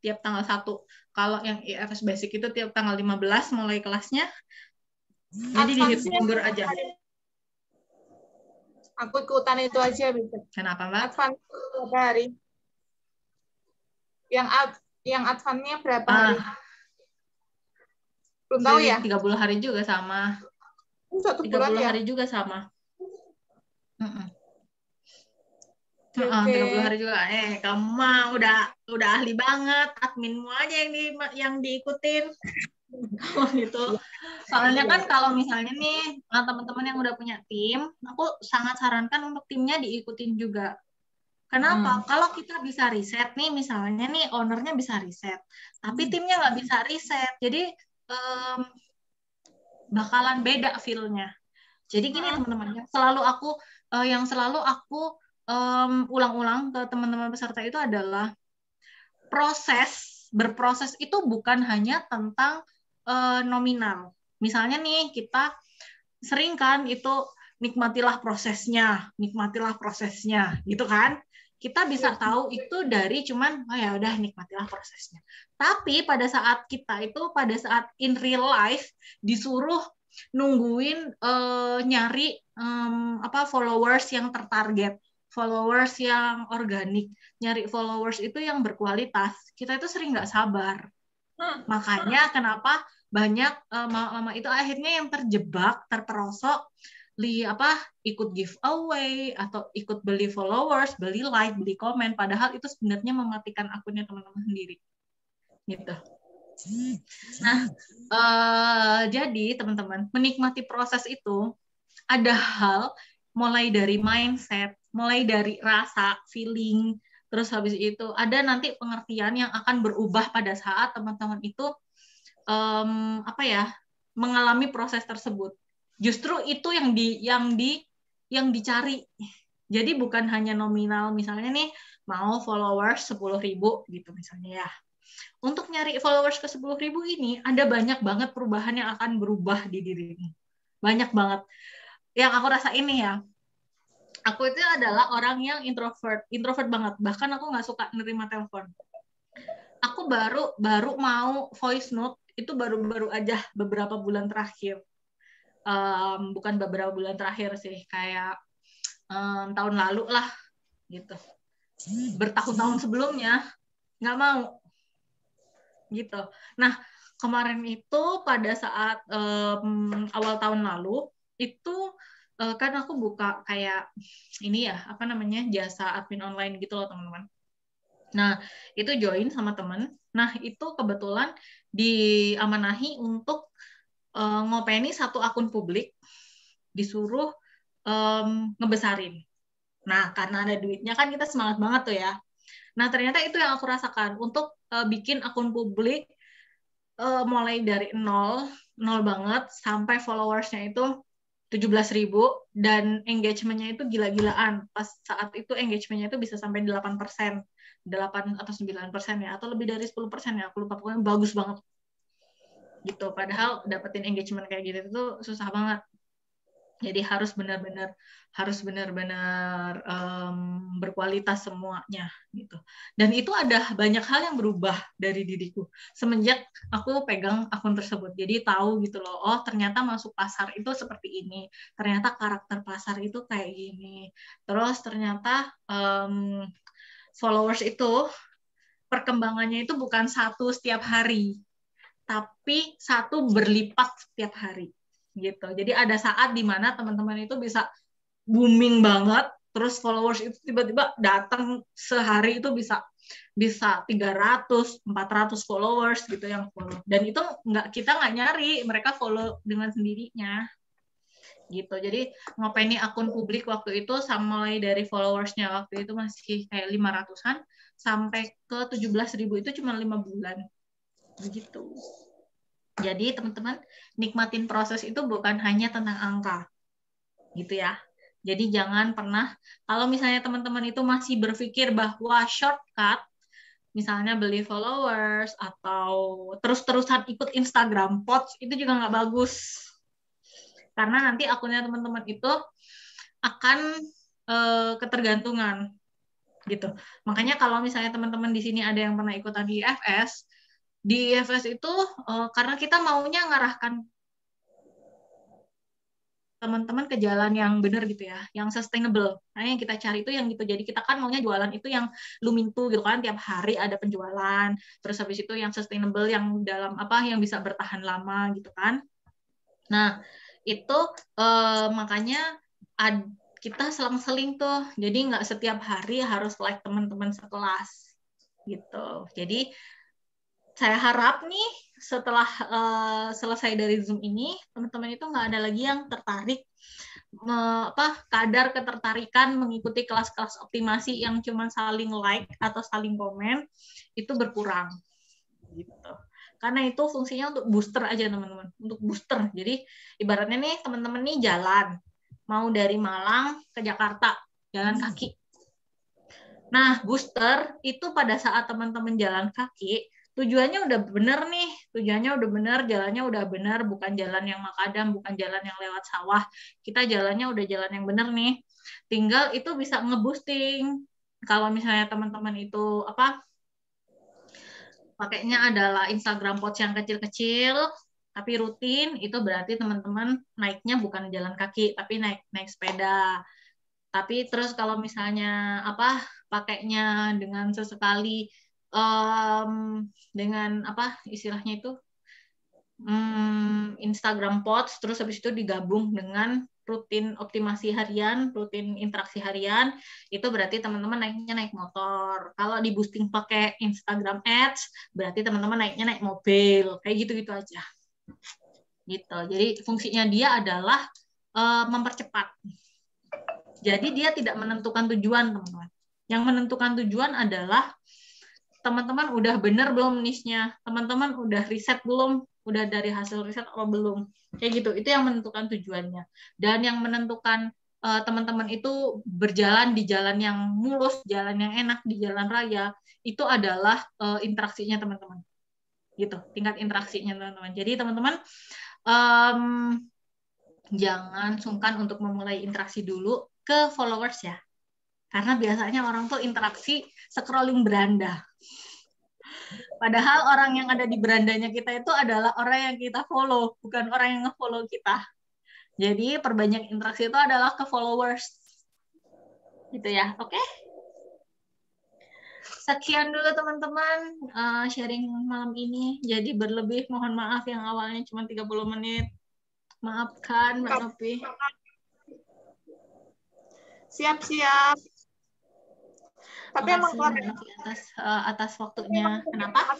tiap tanggal 1. Kalau yang IFS basic itu tiap tanggal 15 mulai kelasnya, jadi dihitung mundur aja. Aku ikutan itu aja bisa. Kenapa Mbak? Advance berapa hari? Yang advance-nya berapa hari? Belum tahu ya? 30 hari juga sama. 1 30 bulan ya? hari juga sama. Okay. 30 hari juga. Kamu mah udah ahli banget. Adminmu aja yang diikutin. Gitu. Soalnya kan kalau misalnya nih teman-teman yang udah punya tim, aku sangat sarankan untuk timnya diikutin juga. Kenapa? Kalau kita bisa riset nih, misalnya nih ownernya bisa riset, tapi timnya nggak bisa riset, jadi bakalan beda feel-nya. Jadi gini teman-teman, yang selalu aku ulang-ulang ke teman-teman peserta itu adalah berproses itu bukan hanya tentang nominal. Misalnya nih kita sering kan itu nikmatilah prosesnya, gitu kan? Kita bisa tahu itu dari cuman ya udah nikmatilah prosesnya. Tapi pada saat in real life disuruh nungguin nyari followers yang tertarget, followers yang organik, nyari followers itu yang berkualitas, kita itu sering nggak sabar. Makanya kenapa banyak mama itu akhirnya yang terperosok ikut giveaway atau ikut beli followers, beli like, beli komen, padahal itu sebenarnya mematikan akunnya teman-teman sendiri. Gitu. Nah, jadi teman-teman, menikmati proses itu ada hal mulai dari mindset, mulai dari rasa, feeling, terus habis itu ada nanti pengertian yang akan berubah pada saat teman-teman itu mengalami proses tersebut. Justru itu yang dicari. Jadi bukan hanya nominal, misalnya nih mau followers 10.000 gitu misalnya ya. Untuk nyari followers ke 10.000 ini ada banyak banget perubahan yang akan berubah di dirimu. Banyak banget. Yang aku rasa ini ya, aku itu adalah orang yang introvert banget. Bahkan aku nggak suka nerima telepon. Aku baru mau voice note itu baru-baru aja beberapa bulan terakhir. Bukan beberapa bulan terakhir sih, kayak tahun lalu lah gitu. Bertahun-tahun sebelumnya nggak mau gitu. Nah kemarin itu pada saat awal tahun lalu itu kan aku buka kayak ini ya jasa admin online gitu loh teman-teman. Nah itu join sama teman. Nah itu kebetulan diamanahi untuk ngopeni 1 akun publik, disuruh ngebesarin. Nah karena ada duitnya kan kita semangat banget tuh ya. Nah ternyata itu yang aku rasakan untuk bikin akun publik mulai dari nol banget sampai followersnya itu 17.000 dan engagement-nya itu gila-gilaan. Pas saat itu engagement-nya itu bisa sampai 8%, 8 atau 9% ya, atau lebih dari 10% ya, aku lupa, pokoknya bagus banget. Gitu. Padahal dapetin engagement kayak gitu itu susah banget. Jadi harus benar-benar berkualitas semuanya gitu. Dan itu ada banyak hal yang berubah dari diriku semenjak aku pegang akun tersebut. Jadi tahu gitu loh, oh ternyata masuk pasar itu seperti ini. Ternyata karakter pasar itu kayak gini. Terus ternyata followers itu perkembangannya itu bukan satu setiap hari, tapi satu berlipat setiap hari. Gitu. Jadi ada saat di mana teman-teman itu bisa booming banget, terus followers itu tiba-tiba datang sehari itu bisa 300, 400 followers gitu yang follow. Dan itu kita nggak nyari, mereka follow dengan sendirinya. Gitu. Jadi ngopeni akun publik waktu itu mulai dari followersnya waktu itu masih kayak 500-an sampai ke 17.000 itu cuma 5 bulan. Begitu. Jadi teman-teman nikmatin proses itu bukan hanya tentang angka, gitu ya. Jadi jangan pernah, kalau misalnya teman-teman itu masih berpikir bahwa shortcut, misalnya beli followers atau terus-terusan ikut Instagram posts, itu juga nggak bagus. Karena nanti akunnya teman-teman itu akan ketergantungan, gitu. Makanya kalau misalnya teman-teman di sini ada yang pernah ikutan di IFS, itu karena kita maunya ngarahkan teman-teman ke jalan yang benar gitu ya, yang sustainable. Nah, yang kita cari itu yang gitu. Jadi kita kan maunya jualan itu yang lumintu gitu kan, tiap hari ada penjualan. Terus habis itu yang sustainable, yang dalam yang bisa bertahan lama gitu kan. Nah, itu makanya kita selang-seling tuh. Jadi nggak setiap hari harus like teman-teman sekelas gitu. Jadi saya harap nih setelah selesai dari Zoom ini, teman-teman itu nggak ada lagi yang tertarik, kadar ketertarikan mengikuti kelas-kelas optimasi yang cuma saling like atau saling komen, itu berkurang. Gitu. Karena itu fungsinya untuk booster aja teman-teman, untuk booster. Jadi ibaratnya nih teman-teman nih jalan, mau dari Malang ke Jakarta, jalan kaki. Nah, booster itu pada saat teman-teman jalan kaki, tujuannya udah bener nih, jalannya udah bener, bukan jalan yang makadam, bukan jalan yang lewat sawah. Kita jalannya udah jalan yang bener nih. Tinggal itu bisa nge-boosting. Kalau misalnya teman-teman itu pakainya adalah Instagram post yang kecil-kecil, tapi rutin, itu berarti teman-teman naiknya bukan jalan kaki, tapi naik sepeda. Tapi terus kalau misalnya pakainya dengan sesekali dengan istilahnya itu Instagram posts, terus habis itu digabung dengan rutin optimasi harian, rutin interaksi harian, itu berarti teman-teman naiknya naik motor. Kalau di boosting pakai Instagram Ads, berarti teman-teman naiknya naik mobil, kayak gitu-gitu aja. Gitu. Jadi fungsinya dia adalah mempercepat. Jadi dia tidak menentukan tujuan, teman-teman. Yang menentukan tujuan adalah teman-teman udah bener belum niche-nya, teman-teman udah riset belum, udah dari hasil riset apa belum, kayak gitu. Itu yang menentukan tujuannya. Dan yang menentukan teman-teman itu berjalan di jalan yang mulus, jalan yang enak, di jalan raya, itu adalah interaksinya teman-teman. Gitu, tingkat interaksinya teman-teman. Jadi teman-teman jangan sungkan untuk memulai interaksi dulu ke followers ya. Karena biasanya orang tuh interaksi scrolling beranda. Padahal orang yang ada di berandanya kita itu adalah orang yang kita follow, bukan orang yang nge-follow kita. Jadi perbanyak interaksi itu adalah ke followers. Gitu ya, oke? Sekian dulu teman-teman sharing malam ini. Jadi berlebih, mohon maaf yang awalnya cuma 30 menit. Maafkan, Mbak Nopi. Siap-siap. Tapi emang atas waktunya. Kenapa?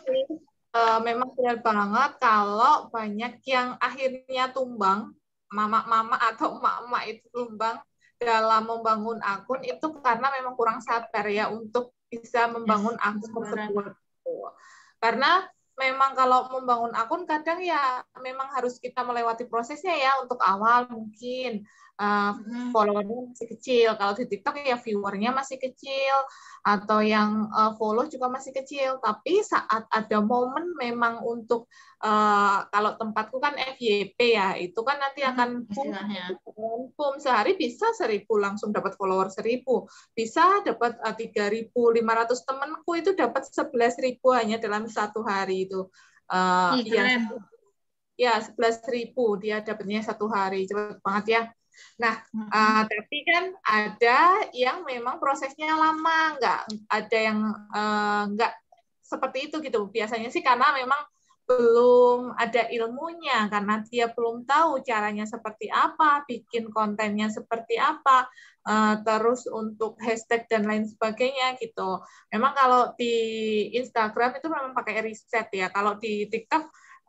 Memang benar banget kalau banyak yang akhirnya tumbang, mama-mama atau emak-emak itu tumbang dalam membangun akun itu karena memang kurang sabar ya untuk bisa membangun akun tersebut. Karena memang kalau membangun akun kadang ya memang harus kita melewati prosesnya ya. Untuk awal mungkin followernya masih kecil. Kalau di TikTok ya viewernya masih kecil atau yang follow juga masih kecil. Tapi saat ada momen memang untuk kalau tempatku kan FYP ya, itu kan nanti akan boom sehari bisa 1.000 langsung dapat follower 1.000, bisa dapat 3.500 temanku itu dapat 11.000 hanya dalam satu hari itu. Ya 11.000 dia dapatnya satu hari, cepat banget ya. Nah, tapi kan ada yang memang prosesnya lama, nggak ada yang nggak seperti itu gitu. Biasanya sih karena memang belum ada ilmunya, karena dia belum tahu caranya seperti apa, bikin kontennya seperti apa, terus untuk hashtag dan lain sebagainya gitu. Memang kalau di Instagram itu memang pakai riset ya. Kalau di TikTok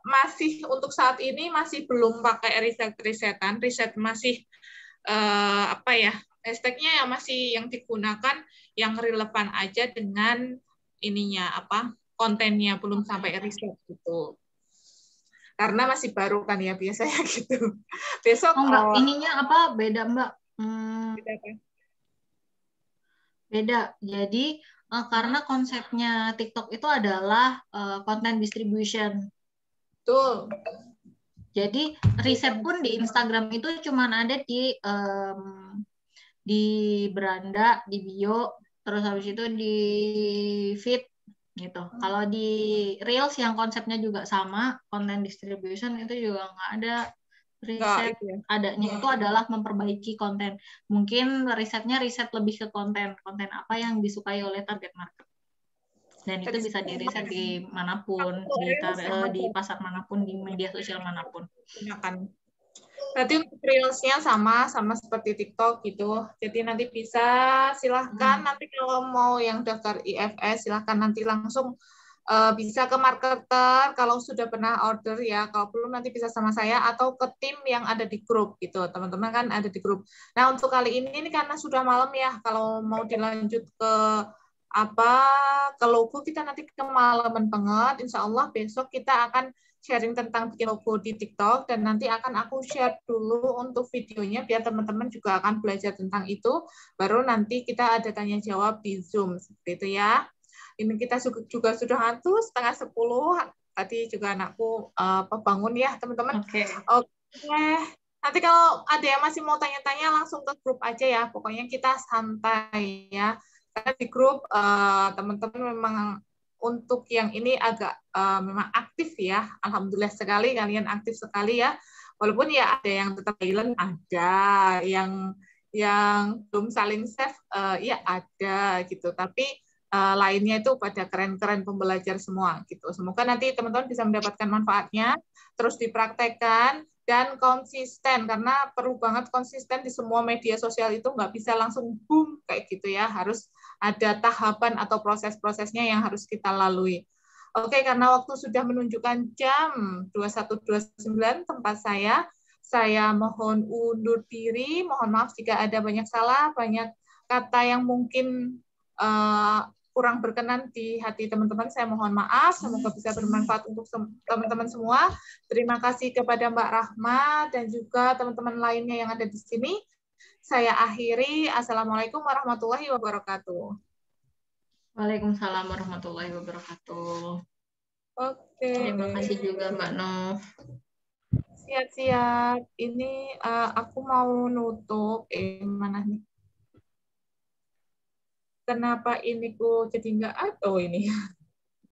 masih untuk saat ini masih belum pakai riset-risetan, riset masih hashtagnya ya masih yang digunakan yang relevan aja dengan ininya kontennya, belum sampai riset gitu. Karena masih baru kan ya biasanya gitu. Besok ininya beda Mbak? Beda. Jadi karena konsepnya TikTok itu adalah content distribution. Betul. Jadi riset pun di Instagram itu cuma ada di beranda, di bio, terus habis itu di feed gitu. Kalau di Reels yang konsepnya juga sama, content distribution itu juga nggak ada riset. Adanya itu adalah memperbaiki konten. Mungkin risetnya riset lebih ke konten apa yang disukai oleh target market. Dan itu bisa diriset di manapun, di pasar manapun, di media sosial manapun. Berarti untuk Reels-nya sama seperti TikTok gitu. Jadi nanti bisa silahkan nanti kalau mau yang daftar IFS silahkan nanti langsung bisa ke marketer kalau sudah pernah order ya. Kalau belum nanti bisa sama saya atau ke tim yang ada di grup gitu. Teman-teman kan ada di grup. Nah untuk kali ini karena sudah malam ya, kalau mau dilanjut ke ke logo kita nanti kemalaman banget. Insya Allah besok kita akan sharing tentang bikin logo di TikTok dan nanti akan aku share dulu untuk videonya biar teman-teman juga akan belajar tentang itu. Baru nanti kita ada tanya jawab di Zoom seperti itu ya. Ini kita juga sudah ngantuk 9:30. Tadi juga anakku bangun ya teman-teman. Oke. Nanti kalau ada yang masih mau tanya-tanya langsung ke grup aja ya. Pokoknya kita santai ya. Karena di grup teman-teman memang untuk yang ini agak memang aktif ya. Alhamdulillah sekali kalian aktif sekali ya. Walaupun ya ada yang tetap silent, ada yang belum saling save ya ada gitu. Tapi lainnya itu pada keren-keren pembelajar semua gitu. Semoga nanti teman-teman bisa mendapatkan manfaatnya, terus dipraktekkan dan konsisten karena perlu banget konsisten di semua media sosial itu nggak bisa langsung boom kayak gitu ya, harus ada tahapan atau proses-prosesnya yang harus kita lalui. Oke, karena waktu sudah menunjukkan jam 21.29 tempat saya mohon undur diri, mohon maaf jika ada banyak salah, banyak kata yang mungkin kurang berkenan di hati teman-teman, saya mohon maaf. Semoga bisa bermanfaat untuk teman-teman semua. Terima kasih kepada Mbak Rahma dan juga teman-teman lainnya yang ada di sini. Saya akhiri. Assalamualaikum warahmatullahi wabarakatuh. Waalaikumsalam warahmatullahi wabarakatuh. Oke. Terima kasih juga Mbak Nov. Siap-siap. Ini aku mau nutup. Mana nih? Kenapa ini kok jadi nggak ada ini?